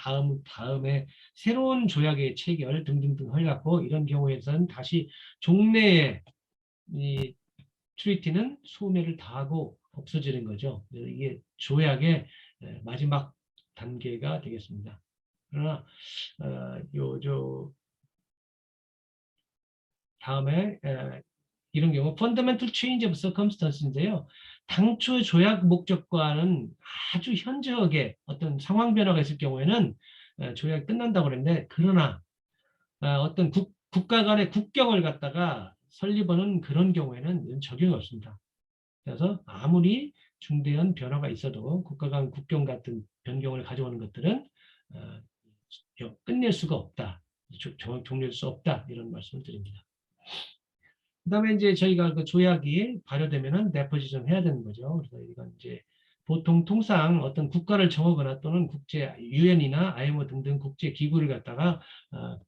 다음에 새로운 조약의 체결 등등등 해갖고 이런 경우에서는 다시 종래의 이 트리티는 소멸을 다하고 없어지는 거죠. 이게 조약의 마지막 단계가 되겠습니다. 그러나 다음에 이런 경우 fundamental change of circumstance인데요. 당초 조약 목적과는 아주 현저하게 어떤 상황 변화가 있을 경우에는 조약이 끝난다고 그랬는데, 그러나 어떤 국가 간의 국경을 갖다가 설립하는 그런 경우에는 적용이 없습니다. 그래서 아무리 중대한 변화가 있어도 국가 간 국경 같은 변경을 가져오는 것들은 끝낼 수가 없다. 종료할 수 없다. 이런 말씀을 드립니다. 그 다음에 이제 저희가 그 조약이 발효되면은 데포지션 해야 되는 거죠. 그래서 이건 이제 보통 통상 어떤 국가를 정하거나 또는 국제 유엔이나 IMO 등등 국제 기구를 갖다가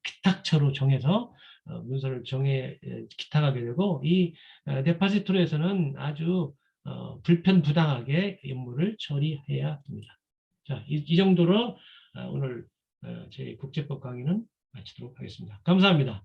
기탁처로 정해서 문서를 정해 기탁하게 되고 이 데파시토리에서는 아주 불편부당하게 업무를 처리해야 합니다. 자, 이 정도로 오늘 제 국제법 강의는 마치도록 하겠습니다. 감사합니다.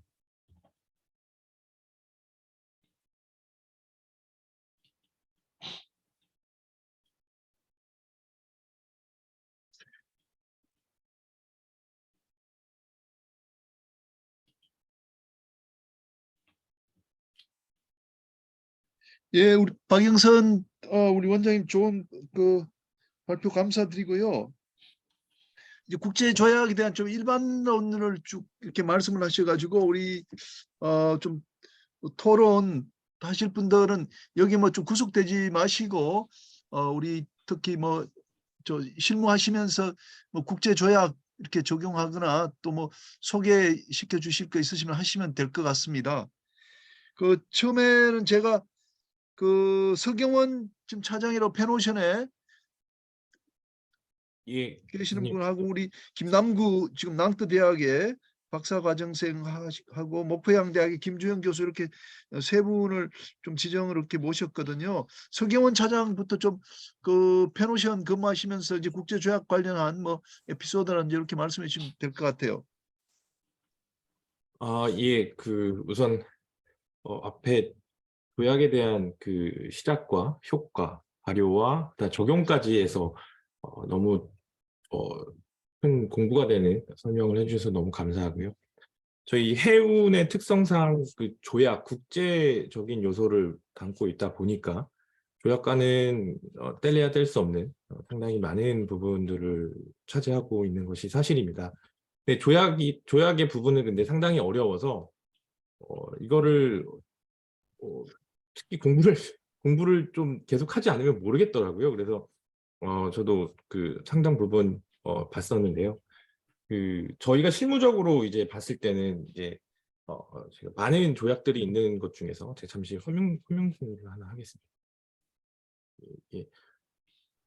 예, 우리 박영선 우리 원장님 좋은 그 발표 감사드리고요. 이제 국제 조약에 대한 좀 일반론을 쭉 이렇게 말씀을 하셔가지고 우리 좀 토론 하실 분들은 여기 뭐 좀 구속되지 마시고 우리 특히 뭐 저 실무하시면서 뭐 국제 조약 이렇게 적용하거나 또 뭐 소개시켜 주실 거 있으시면 하시면 될 것 같습니다. 그 처음에는 제가 그 서경원 지금 차장이라고 펜오션에 예, 계시는 교수님. 분하고 우리 김남구 지금 낭떠대학의 박사과정생 하고 목포양대학의 김주영 교수 이렇게 세 분을 좀 지정을 이렇게 모셨거든요. 서경원 차장부터 좀 그 펜오션 근무하시면서 이제 국제조약 관련한 뭐 에피소드나 이렇게 말씀해 주시면 될 것 같아요. 예, 우선 앞에 조약에 대한 그 시작과 효과, 발효와 그다음 적용까지 해서 너무 큰 공부가 되는 설명을 해주셔서 너무 감사하고요. 저희 해운의 특성상 그 조약, 국제적인 요소를 담고 있다 보니까 조약과는 뗄래야 뗄 수 없는 상당히 많은 부분들을 차지하고 있는 것이 사실입니다. 근데 조약의 부분은 근데 상당히 어려워서 이거를 특히 공부를 좀 계속하지 않으면 모르겠더라고요. 그래서 저도 그 상당 부분 봤었는데요. 저희가 실무적으로 이제 봤을 때는 이제 제가 많은 조약들이 있는 것 중에서 제가 잠시 설명을 하나 하겠습니다. 예,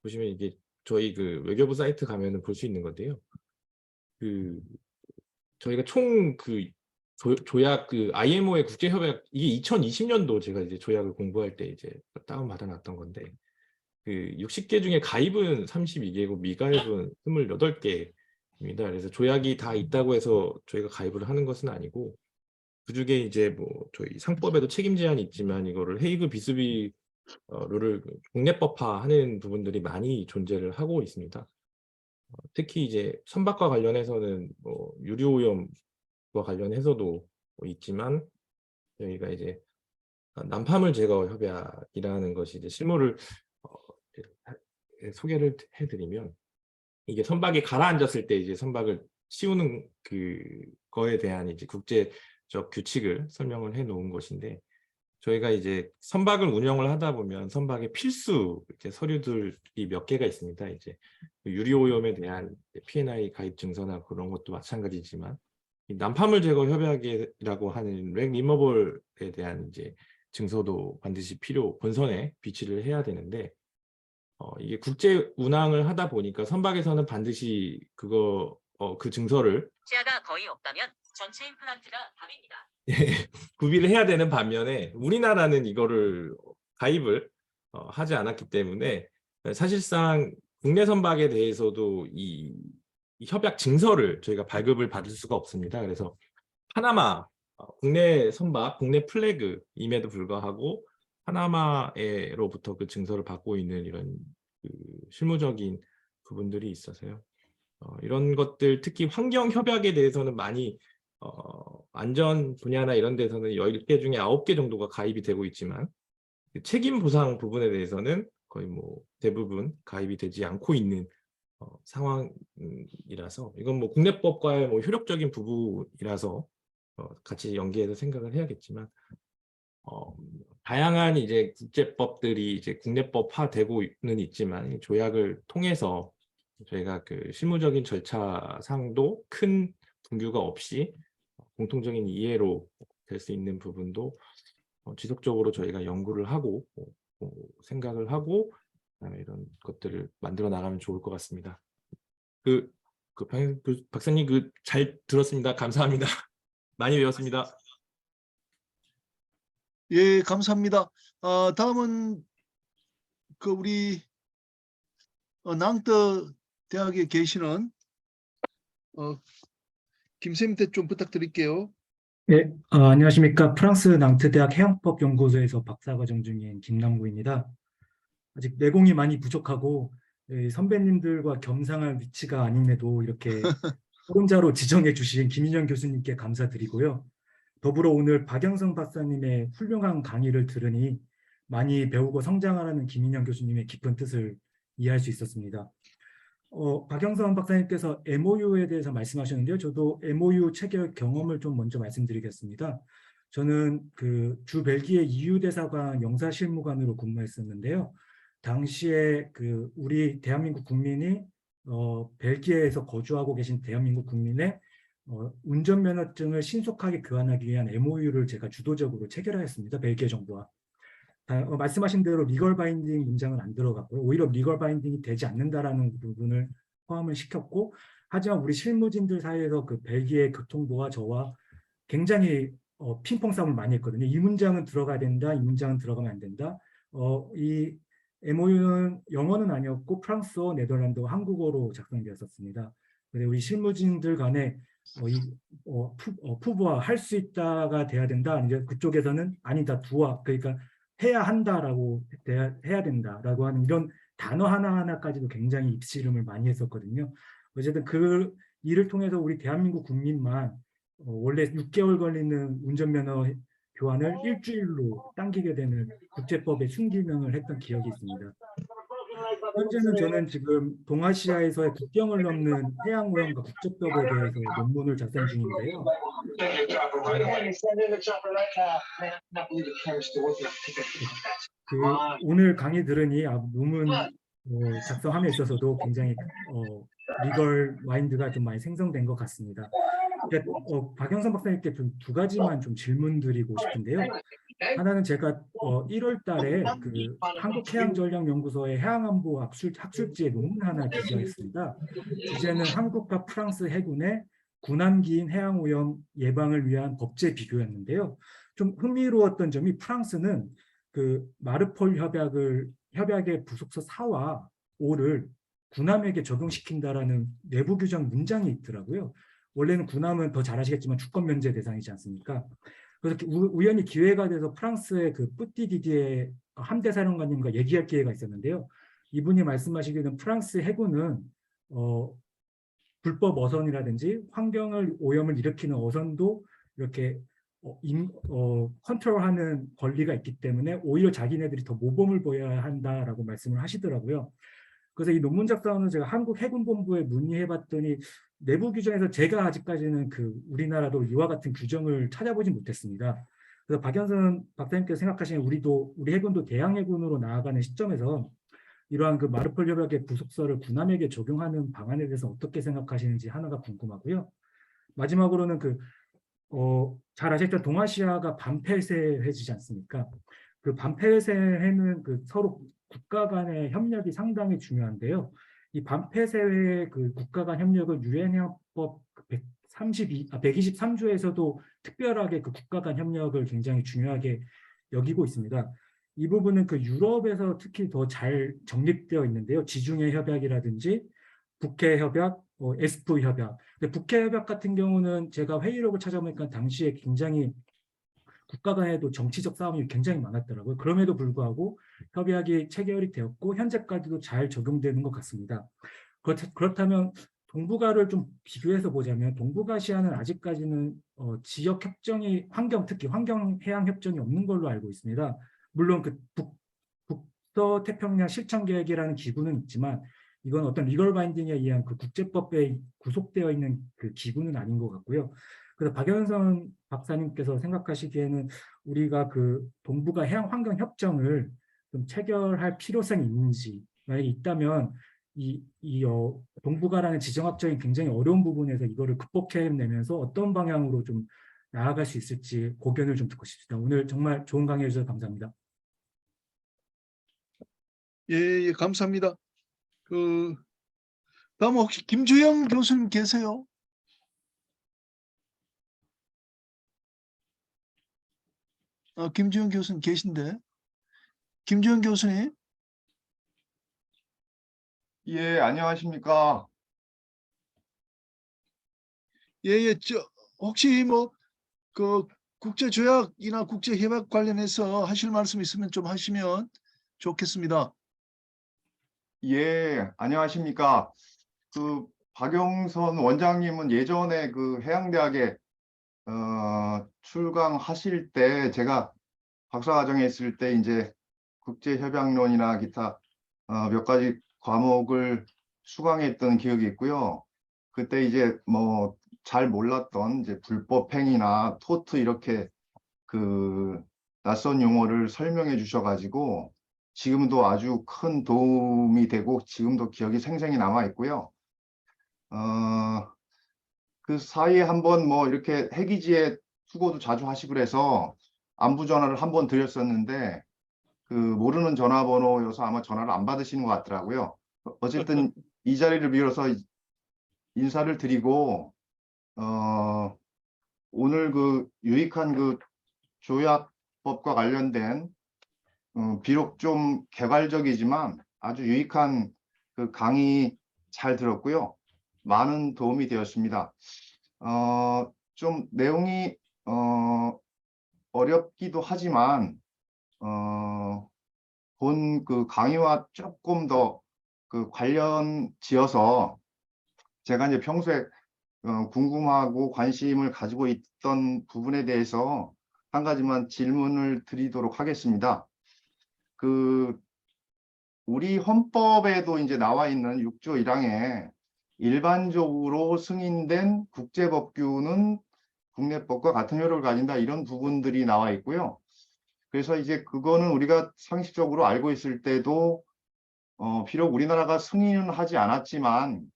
보시면 이게 저희 그 외교부 사이트 가면은 볼 수 있는 건데요. 저희가 총 조약 IMO의 국제협약 이게 2020년도 제가 이제 조약을 공부할 때 이제 다운 받아놨던 건데 60개 중에 가입은 32개고 미가입은 28개입니다. 그래서 조약이 다 있다고 해서 저희가 가입을 하는 것은 아니고 그중에 이제 뭐 저희 상법에도 책임 제한이 있지만 이거를 헤이그 비스비 룰을 국내법화하는 부분들이 많이 존재를 하고 있습니다. 특히 이제 선박과 관련해서는 뭐 유류오염과 관련해서도 있지만 저희가 이제 난파물 제거 협약이라는 것이 이제 실무를 소개를 해드리면 이게 선박이 가라앉았을 때 이제 선박을 씌우는 그거에 대한 이제 국제적 규칙을 설명을 해 놓은 것인데 저희가 이제 선박을 운영을 하다 보면 선박의 필수 이렇게 서류들이 몇 개가 있습니다. 이제 유리오염에 대한 P&I 가입 증서나 그런 것도 마찬가지지만 이 난파물 제거 협약이라고 하는 렉 리머블에 대한 이제 증서도 반드시 본선에 비치를 해야 되는데 이게 국제 운항을 하다 보니까 선박에서는 반드시 그 증서를 시야가 거의 없다면 전체 임플란트가 답입니다. 구비를 해야 되는 반면에 우리나라는 이거를 가입을 하지 않았기 때문에 사실상 국내 선박에 대해서도 이 협약 증서를 저희가 발급을 받을 수가 없습니다. 그래서 파나마 국내 선박, 국내 플래그임에도 불구하고 파나마로부터 그 증서를 받고 있는 이런 실무적인 부분들이 있어서요. 이런 것들 특히 환경 협약에 대해서는 많이 안전 분야나 이런 데서는 10개 중에 9개 정도가 가입이 되고 있지만 책임 보상 부분에 대해서는 거의 뭐 대부분 가입이 되지 않고 있는 상황이라서 이건 뭐 국내법과의 뭐 효력적인 부분이라서 같이 연계해서 생각을 해야겠지만 다양한 이제 국제법들이 이제 국내법화되고는 있지만 조약을 통해서 저희가 그 실무적인 절차상도 큰 분규가 없이 공통적인 이해로 될 수 있는 부분도 지속적으로 저희가 연구를 하고 생각을 하고 그다음에 이런 것들을 만들어 나가면 좋을 것 같습니다. 박사님 잘 들었습니다. 감사합니다. 많이 배웠습니다. 예, 감사합니다. 다음은 그 우리 낭떠 대학에 계시는 김쌤한테 좀 부탁드릴게요. 네, 안녕하십니까. 프랑스 낭트 대학 해양법 연구소에서 박사과정 중인 김남구입니다. 아직 내공이 많이 부족하고 선배님들과 겸상할 위치가 아님에도 이렇게 혼자로 지정해 주신 김인영 교수님께 감사드리고요. 더불어 오늘 박영선 박사님의 훌륭한 강의를 들으니 많이 배우고 성장하라는 김인영 교수님의 깊은 뜻을 이해할 수 있었습니다. 박영선 박사님께서 MOU에 대해서 말씀하셨는데요. 저도 MOU 체결 경험을 좀 먼저 말씀드리겠습니다. 저는 그 주 벨기에 EU 대사관 영사실무관으로 근무했었는데요. 당시에 그 우리 대한민국 국민이 벨기에에서 거주하고 계신 대한민국 국민의 운전면허증을 신속하게 교환하기 위한 MOU를 제가 주도적으로 체결하였습니다. 벨기에 정부와. 말씀하신 대로 리걸 바인딩 문장은 안 들어갔고요. 오히려 리걸 바인딩이 되지 않는다라는 부분을 포함을 시켰고, 하지만 우리 실무진들 사이에서 그 벨기에 교통부와 저와 굉장히 핑퐁 싸움을 많이 했거든요. 이 문장은 들어가야 된다, 이 문장은 들어가면 안 된다. 이 MOU는 영어는 아니었고 프랑스어, 네덜란드어, 한국어로 작성되었었습니다. 근데 우리 실무진들 간에 푸부와 할 수 있다가 돼야 된다. 이제 그쪽에서는 아니다, 두와, 그러니까 해야 한다라고 해야 된다라고 하는 이런 단어 하나하나까지도 굉장히 입씨름을 많이 했었거든요. 어쨌든 그 일을 통해서 우리 대한민국 국민만 원래 6개월 걸리는 운전면허 교환을 일주일로 당기게 되는 국제법에 순기능을 했던 기억이 있습니다. 현재는 저는 지금 동아시아에서의 국경을 넘는 해양오염과 국제법에 대해서 논문을 작성 중인데요. 오늘 강의 들으니 논문 작성함에 있어서도 굉장히 리걸 마인드가 좀 많이 생성된 것 같습니다. 박영선 박사님께 두 가지만 좀 질문 드리고 싶은데요. 하나는 제가 1월 달에 그 한국해양전략연구소의 해양안보 학술지에 논문 하나 기수했습니다. 주제는 한국과 프랑스 해군의 군함기인 해양오염 예방을 위한 법제 비교였는데요. 좀 흥미로웠던 점이 프랑스는 그 마르폴 협약의 부속서 4와 5를 군함에게 적용시킨다라는 내부 규정 문장이 있더라고요. 원래는 군함은 더 잘 아시겠지만 주권 면제 대상이지 않습니까? 그래서 우연히 기회가 돼서 프랑스의 그 뿌띠 디디에 함대 사령관님과 얘기할 기회가 있었는데요. 이분이 말씀하시기는 프랑스 해군은 불법 어선이라든지 환경을 오염을 일으키는 어선도 이렇게 컨트롤하는 권리가 있기 때문에 오히려 자기네들이 더 모범을 보여야 한다라고 말씀을 하시더라고요. 그래서 이 논문 작성은 제가 한국 해군본부에 문의해봤더니 내부 규정에서 제가 아직까지는 그 우리나라도 이와 같은 규정을 찾아보지 못했습니다. 그래서 박영선 박사님께서 생각하시는 우리 해군도 대항해군으로 나아가는 시점에서 이러한 그 마르폴 협약의 부속서를 군함에게 적용하는 방안에 대해서 어떻게 생각하시는지 하나가 궁금하고요. 마지막으로는 잘 아시겠지만 동아시아가 반폐쇄해지지 않습니까? 그 반폐쇄해는 그 서로 국가 간의 협력이 상당히 중요한데요. 이 반폐쇄의 그 국가 간 협력을 유엔해양법 123조에서도 특별하게 그 국가 간 협력을 굉장히 중요하게 여기고 있습니다. 이 부분은 그 유럽에서 특히 더 잘 정립되어 있는데요. 지중해 협약이라든지 북해 협약, 에스프 협약. 근데 북해 협약 같은 경우는 제가 회의록을 찾아보니까 당시에 굉장히 국가 간에도 정치적 싸움이 굉장히 많았더라고요. 그럼에도 불구하고 협약이 체결이 되었고 현재까지도 잘 적용되는 것 같습니다. 그렇다면 동북아를 좀 비교해서 보자면 동북아시아는 아직까지는 지역 협정이 특히 환경 해양 협정이 없는 걸로 알고 있습니다. 물론 그 북서 태평양 실천 계획이라는 기구는 있지만 이건 어떤 리걸 바인딩에 의한 그 국제법에 구속되어 있는 그 기구는 아닌 것 같고요. 그래서 박영선 박사님께서 생각하시기에는 우리가 그 동북아 해양 환경 협정을 좀 체결할 필요성이 있는지, 만약에 있다면 동북아라는 지정학적인 굉장히 어려운 부분에서 이거를 극복해내면서 어떤 방향으로 좀 나아갈 수 있을지 고견을 좀 듣고 싶습니다. 오늘 정말 좋은 강의 해주셔서 감사합니다. 예, 감사합니다. 다음 혹시 김주영 교수님 계세요? 김주영 교수님 계신데. 김주영 교수님. 예, 안녕하십니까. 예, 혹시 뭐 그 국제 조약이나 국제 협약 관련해서 하실 말씀 있으면 좀 하시면 좋겠습니다. 예, 안녕하십니까. 박영선 원장님은 예전에 해양대학에 출강하실 때 제가 박사과정에 있을 때 이제 국제협약론이나 기타 몇 가지 과목을 수강했던 기억이 있고요. 그때 이제 뭐 잘 몰랐던 이제 불법행위나 토트 이렇게 낯선 용어를 설명해 주셔가지고 지금도 아주 큰 도움이 되고 지금도 기억이 생생히 남아 있고요. 그 사이에 한번 뭐 이렇게 핵이지에 수고도 자주 하시고 그래서 안부 전화를 한번 드렸었는데 모르는 전화번호여서 아마 전화를 안 받으시는 것 같더라고요. 어쨌든 이 자리를 빌어서 인사를 드리고 오늘 유익한 조약법과 관련된 비록 좀 개괄적이지만 아주 유익한 강의 잘 들었고요. 많은 도움이 되었습니다. 좀 내용이 어렵기도 하지만 본 강의와 조금 더 관련 지어서 제가 이제 평소에 궁금하고 관심을 가지고 있던 부분에 대해서 한 가지만 질문을 드리도록 하겠습니다. 우리 헌법에도 이제 나와 있는 6조 1항에 일반적으로 승인된 국제법규는 국내법과 같은 효력을 가진다 이런 부분들이 나와 있고요. 그래서 이제 그거는 우리가 상식적으로 알고 있을 때도 비록 우리나라가 승인은 하지 않았지만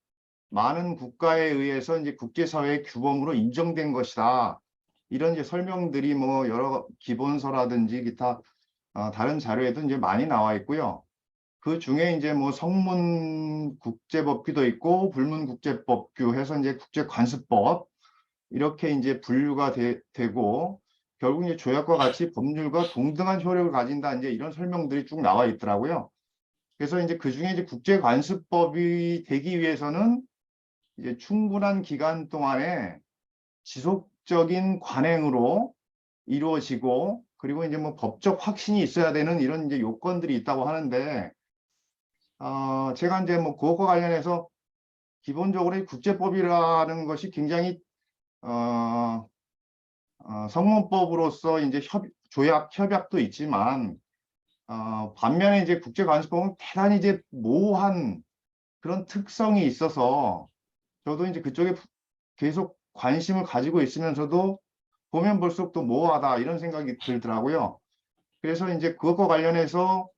많은 국가에 의해서 이제 국제사회의 규범으로 인정된 것이다. 이런 이제 설명들이 뭐 여러 기본서라든지 기타 다른 자료에도 이제 많이 나와 있고요. 그 중에 이제 뭐 성문 국제법규도 있고 불문 국제법규 해서 이제 국제관습법 이렇게 이제 분류가 되고 결국 이제 조약과 같이 법률과 동등한 효력을 가진다 이제 이런 설명들이 쭉 나와 있더라고요. 그래서 이제 그 중에 이제 국제관습법이 되기 위해서는 이제 충분한 기간 동안에 지속적인 관행으로 이루어지고 그리고 이제 뭐 법적 확신이 있어야 되는 이런 이제 요건들이 있다고 하는데 제가 이제 뭐 그것과 관련해서 기본적으로 이 국제법이라는 것이 굉장히 성문법으로서 이제 협약도 있지만 반면에 이제 국제관습법은 대단히 이제 모호한 그런 특성이 있어서 저도 이제 그쪽에 계속 관심을 가지고 있으면서도 보면 볼수록 또 모호하다 이런 생각이 들더라고요. 그래서 이제 그것과 관련해서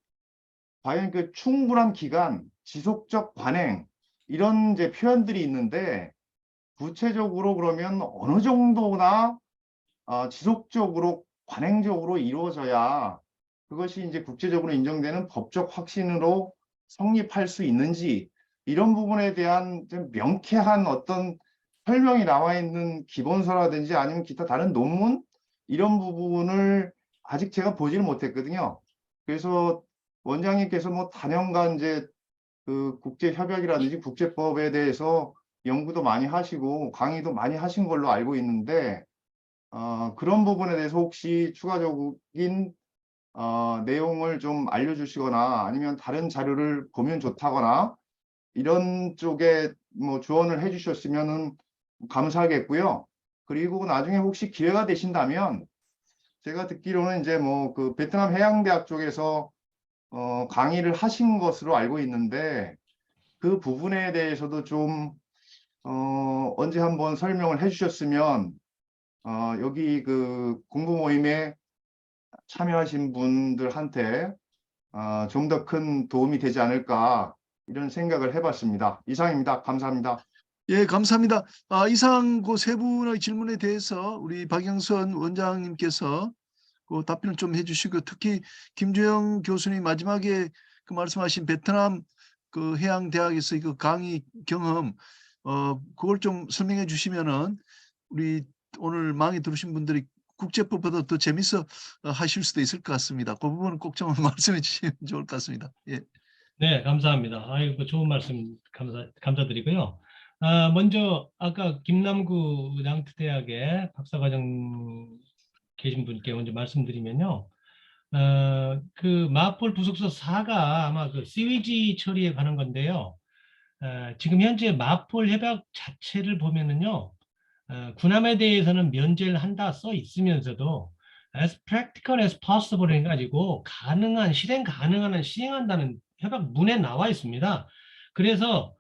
과연 충분한 기간, 지속적 관행 이런 이제 표현들이 있는데 구체적으로 그러면 어느 정도나 지속적으로 관행적으로 이루어져야 그것이 이제 국제적으로 인정되는 법적 확신으로 성립할 수 있는지 이런 부분에 대한 좀 명쾌한 어떤 설명이 나와 있는 기본서라든지 아니면 기타 다른 논문 이런 부분을 아직 제가 보지를 못했거든요. 그래서 원장님께서 뭐 단연간 이제 국제협약이라든지 국제법에 대해서 연구도 많이 하시고 강의도 많이 하신 걸로 알고 있는데 그런 부분에 대해서 혹시 추가적인 내용을 좀 알려주시거나 아니면 다른 자료를 보면 좋다거나 이런 쪽에 뭐 조언을 해주셨으면 감사하겠고요. 그리고 나중에 혹시 기회가 되신다면 제가 듣기로는 이제 뭐 베트남 해양대학 쪽에서 강의를 하신 것으로 알고 있는데 그 부분에 대해서도 좀 언제 한번 설명을 해주셨으면 여기 공부 모임에 참여하신 분들한테 좀 더 큰 도움이 되지 않을까 이런 생각을 해봤습니다. 이상입니다. 감사합니다. 예, 감사합니다. 이상 그 세 분의 질문에 대해서 우리 박영선 원장님께서 답변을 좀 해주시고 특히 김주영 교수님 마지막에 말씀하신 베트남 해양대학에서 강의 경험 그걸 좀 설명해 주시면은 우리 오늘 강의 들으신 분들이 국제법보다 더 재밌어 하실 수도 있을 것 같습니다. 그 부분은 꼭 좀 말씀해 주시면 좋을 것 같습니다. 예. 네, 감사합니다. 아이고, 좋은 말씀 감사드리고요. 먼저 아까 김남구 낭트대학의 박사과정 계신 분께 먼저 말씀드리면요. 그 마폴 부속서 4가 아마 그 CWG 처리에 관한 건데요. 지금 현재 마폴 협약 자체를 보면은요. 군함에 대해서는 면제를 한다 써 있으면서도 as practical as possible 해가지고 실행 가능한 한 시행한다는 협약문에 나와 있습니다. 그래서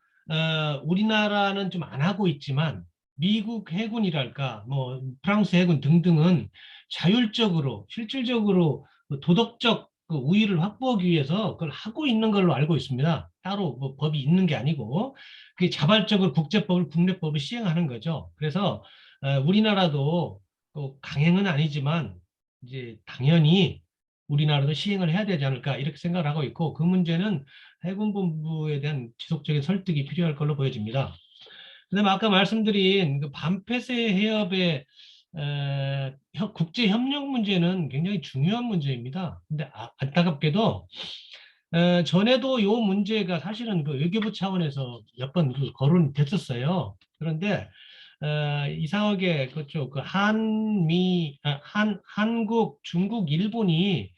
우리나라는 좀 안 하고 있지만 미국 해군이랄까 뭐 프랑스 해군 등등은 자율적으로 실질적으로 그 도덕적 그 우위를 확보하기 위해서 그걸 하고 있는 걸로 알고 있습니다. 따로 뭐 법이 있는 게 아니고 그게 자발적으로 국제법을 국내법을 시행하는 거죠. 그래서 우리나라도 또 강행은 아니지만 이제 당연히 우리나라도 시행을 해야 되지 않을까 이렇게 생각을 하고 있고 그 문제는 해군본부에 대한 지속적인 설득이 필요할 걸로 보여집니다. 그다음에 아까 말씀드린 그 반폐쇄 해협의 국제 협력 문제는 굉장히 중요한 문제입니다. 근데 안타깝게도 전에도 이 문제가 사실은 그 외교부 차원에서 몇 번 거론이 됐었어요. 그런데 이상하게 그쪽 그 한국, 중국, 일본이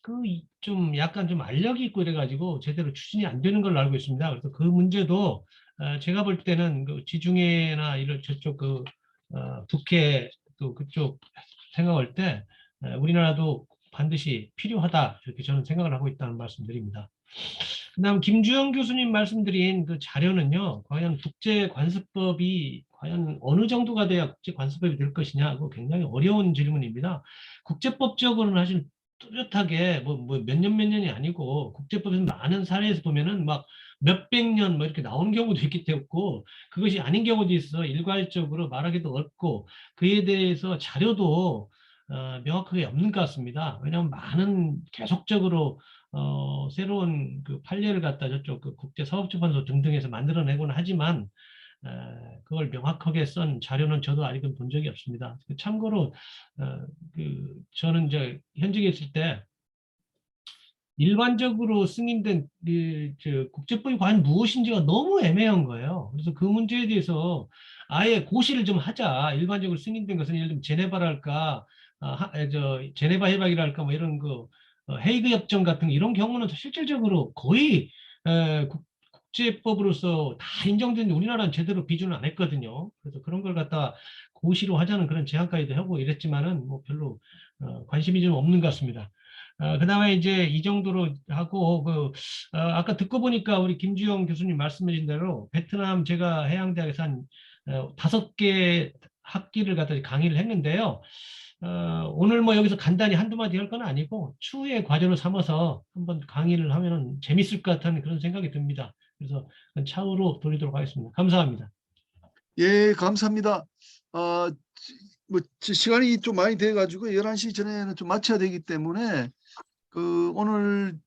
그 좀 약간 좀 알력이 있고 이래가지고 제대로 추진이 안 되는 걸로 알고 있습니다. 그래서 그 문제도 제가 볼 때는 그 지중해나 이런 저쪽 그 북해 또 그쪽 생각할 때 우리나라도 반드시 필요하다 이렇게 저는 생각을 하고 있다는 말씀드립니다. 그다음 김주영 교수님 말씀드린 그 자료는요, 과연 국제관습법이 과연 어느 정도가 돼야 국제관습법이 될 것이냐, 그거 굉장히 어려운 질문입니다. 국제법적으로는 사실 뚜렷하게 뭐 몇 년이 아니고 국제법에서 많은 사례에서 보면은 막 몇백 년 뭐 이렇게 나오는 경우도 있기 때문에 그것이 아닌 경우도 있어 일괄적으로 말하기도 어렵고 그에 대해서 자료도 명확하게 없는 것 같습니다. 왜냐하면 많은 계속적으로 새로운 그 판례를 갖다 저쪽 그 국제사법재판소 등등에서 만들어내곤 하지만 그걸 명확하게 쓴 자료는 저도 아직은 본 적이 없습니다. 참고로 저는 이제 현직에 있을 때 일반적으로 승인된 국제법이 과연 무엇인지가 너무 애매한 거예요. 그래서 그 문제에 대해서 아예 고시를 좀 하자. 일반적으로 승인된 것은 예를 들면 제네바랄까, 제네바 협약이랄까 뭐 이런 그 헤이그 협정 같은 이런 경우는 실질적으로 거의 국제법으로서 다 인정된 우리나라는 제대로 비준을 안 했거든요. 그래서 그런 걸 갖다 고시로 하자는 그런 제안까지도 하고 이랬지만은 뭐 별로 관심이 좀 없는 것 같습니다. 그다음에 이제 이 정도로 하고 아까 듣고 보니까 우리 김주영 교수님 말씀하신 대로 베트남 제가 해양대학에서 한 5개 학기를 갖다 강의를 했는데요. 오늘 뭐 여기서 간단히 한두 마디 할 건 아니고 추후에 과제로 삼아서 한번 강의를 하면은 재밌을 것 같다는 그런 생각이 듭니다. 그래서 차후로 돌리도록 하겠습니다. 감사합니다. 예, 감사합니다. 뭐 시간이 좀 많이 돼가지고 11시 전에는 좀 마쳐야 되기 때문에 오늘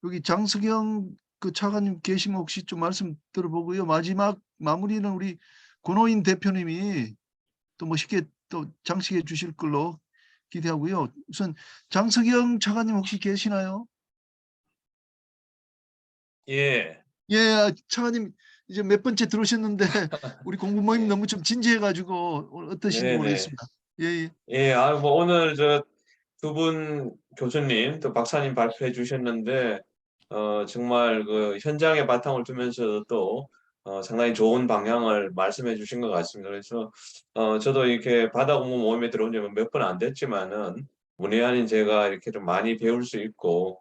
여기 장석영 그 차관님 계시면 혹시 좀 말씀 들어보고요. 마지막 마무리는 우리 권호인 대표님이 또 멋있게 또 장식해 주실 걸로 기대하고요. 우선 장석영 차관님 혹시 계시나요? 예. 예, 차관님 이제 몇 번째 들어오셨는데 우리 공부 모임 너무 좀 진지해가지고 오늘 어떠신지 네네. 모르겠습니다. 예. 예, 뭐 오늘 두 분 교수님 또 박사님 발표해 주셨는데 정말 그 현장의 바탕을 두면서 또 상당히 좋은 방향을 말씀해 주신 것 같습니다. 그래서 저도 이렇게 바다 공부 모임에 들어온 지 몇 번 안 됐지만은 문의 아닌 제가 이렇게 좀 많이 배울 수 있고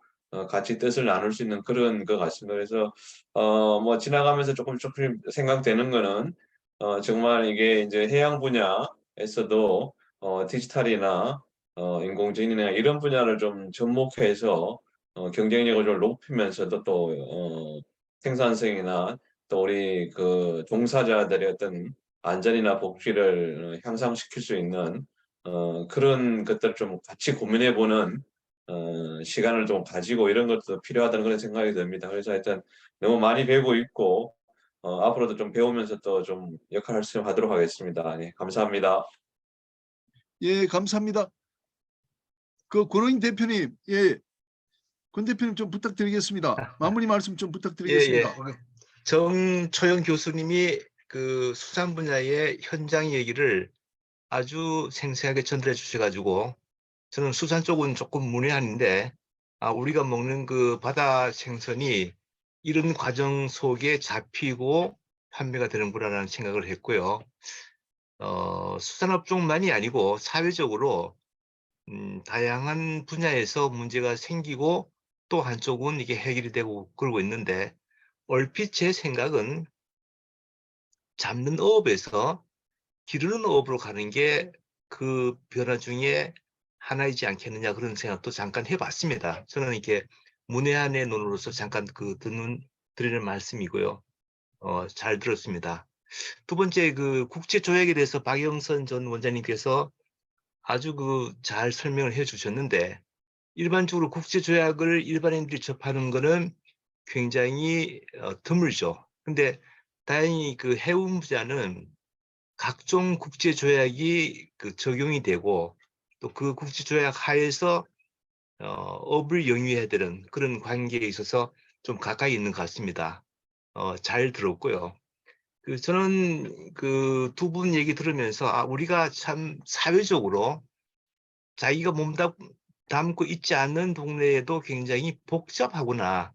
같이 뜻을 나눌 수 있는 그런 것 같습니다. 그래서 뭐 지나가면서 조금 생각되는 거는 정말 이게 이제 해양 분야에서도 디지털이나 인공지능이나 이런 분야를 좀 접목해서 경쟁력을 좀 높이면서도 또 생산성이나 또 우리 그 종사자들의 어떤 안전이나 복지를 향상시킬 수 있는 그런 것들을 좀 같이 고민해보는 시간을 좀 가지고 이런 것도 필요하다는 그런 생각이 듭니다. 그래서 하여튼 너무 많이 배우고 있고 앞으로도 좀 배우면서 또 좀 역할을 수행하도록 하겠습니다. 네, 감사합니다. 예, 감사합니다. 그 권호인 대표님, 예, 권 대표님 좀 부탁드리겠습니다. 마무리 말씀 좀 부탁드리겠습니다. 정초영 교수님이 그 수산 분야의 현장 얘기를 아주 생생하게 전달해 주셔가지고 저는 수산 쪽은 조금 문외한인데 우리가 먹는 그 바다 생선이 이런 과정 속에 잡히고 판매가 되는구나라는 생각을 했고요. 수산업종만이 아니고 사회적으로 다양한 분야에서 문제가 생기고 또 한쪽은 이게 해결이 되고 그러고 있는데 얼핏 제 생각은 잡는 어업에서 기르는 어업으로 가는 게 그 변화 중에 하나이지 않겠느냐 그런 생각도 잠깐 해봤습니다. 저는 이게 문외한의 논으로서 잠깐 드리는 말씀이고요. 잘 들었습니다. 두 번째 그 국제조약에 대해서 박영선 전 원장님께서 아주 잘 설명을 해주셨는데 일반적으로 국제조약을 일반인들이 접하는 거는 굉장히 드물죠. 근데 다행히 그 해운 분야는 각종 국제조약이 적용이 되고 또 그 국제조약 하에서 업을 영위해야 되는 그런 관계에 있어서 좀 가까이 있는 것 같습니다. 잘 들었고요. 저는 그 두 분 얘기 들으면서 우리가 참 사회적으로 자기가 담고 있지 않는 동네에도 굉장히 복잡하구나.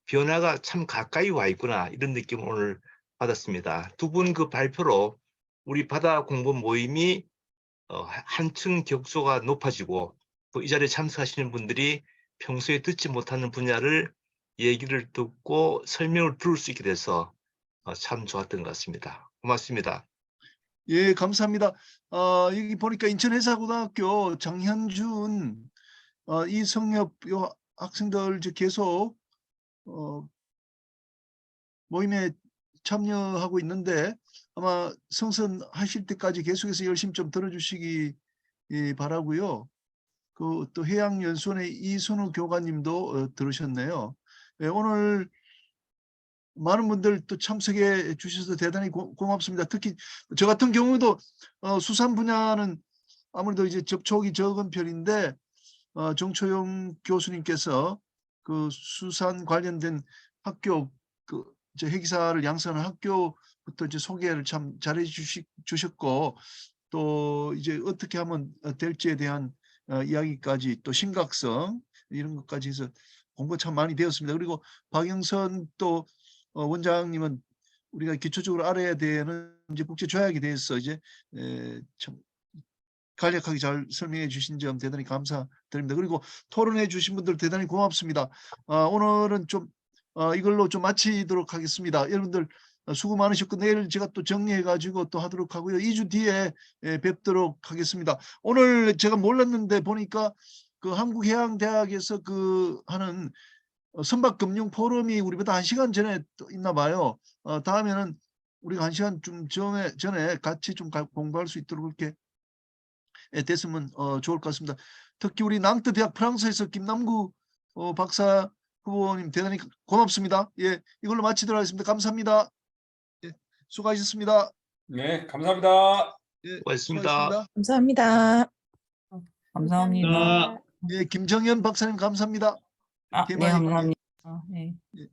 변화가 참 가까이 와 있구나. 이런 느낌을 오늘 받았습니다. 두 분 그 발표로 우리 바다 공부 모임이 한층 격조가 높아지고 또 이 자리에 참석하시는 분들이 평소에 듣지 못하는 분야를 얘기를 듣고 설명을 들을 수 있게 돼서 참 좋았던 것 같습니다. 고맙습니다. 예, 감사합니다. 여기 보니까 인천해사고등학교 장현준 이성엽 요 학생들 이제 계속 모임에 참여하고 있는데 아마 성선하실 때까지 계속해서 열심히 좀 들어주시기 바라고요. 또 해양연수원의 이순우 교관님도 들으셨네요. 예, 오늘 많은 분들 또 참석해 주셔서 대단히 고맙습니다. 특히 저 같은 경우도 수산 분야는 아무래도 이제 접촉이 적은 편인데 정초영 교수님께서 그 수산 관련된 학교 저 해기사를 양성하는 학교부터 이제 소개를 참 잘해 주셨고 또 이제 어떻게 하면 될지에 대한 이야기까지 또 심각성 이런 것까지 해서 공부 참 많이 되었습니다. 그리고 박영선 또 원장님은 우리가 기초적으로 알아야 되는 이제 국제조약에 대해서 이제 참 간략하게 잘 설명해 주신 점 대단히 감사드립니다. 그리고 토론해 주신 분들 대단히 고맙습니다. 오늘은 좀 이걸로 좀 마치도록 하겠습니다. 여러분들 수고 많으셨고 내일 제가 또 정리해 가지고 또 하도록 하고요. 2주 뒤에 뵙도록 하겠습니다. 오늘 제가 몰랐는데 보니까 그 한국해양대학에서 하는 선박금융 포럼이 우리보다 1시간 전에 또 있나 봐요. 다음에는 우리가 1시간 좀 전에 같이 좀 공부할 수 있도록 그렇게 됐으면 좋을 것 같습니다. 특히 우리 낭트 대학 프랑스에서 김남구 박사 후보님 대단히 고맙습니다. 예, 이걸로 마치도록 하겠습니다. 감사합니다. 예, 수고하셨습니다. 네, 감사합니다. 예, 고맙습니다. 감사합니다. 감사합니다. 아. 예, 김정현 박사님 감사합니다. 네, TMI. 감사합니다. 네. 예.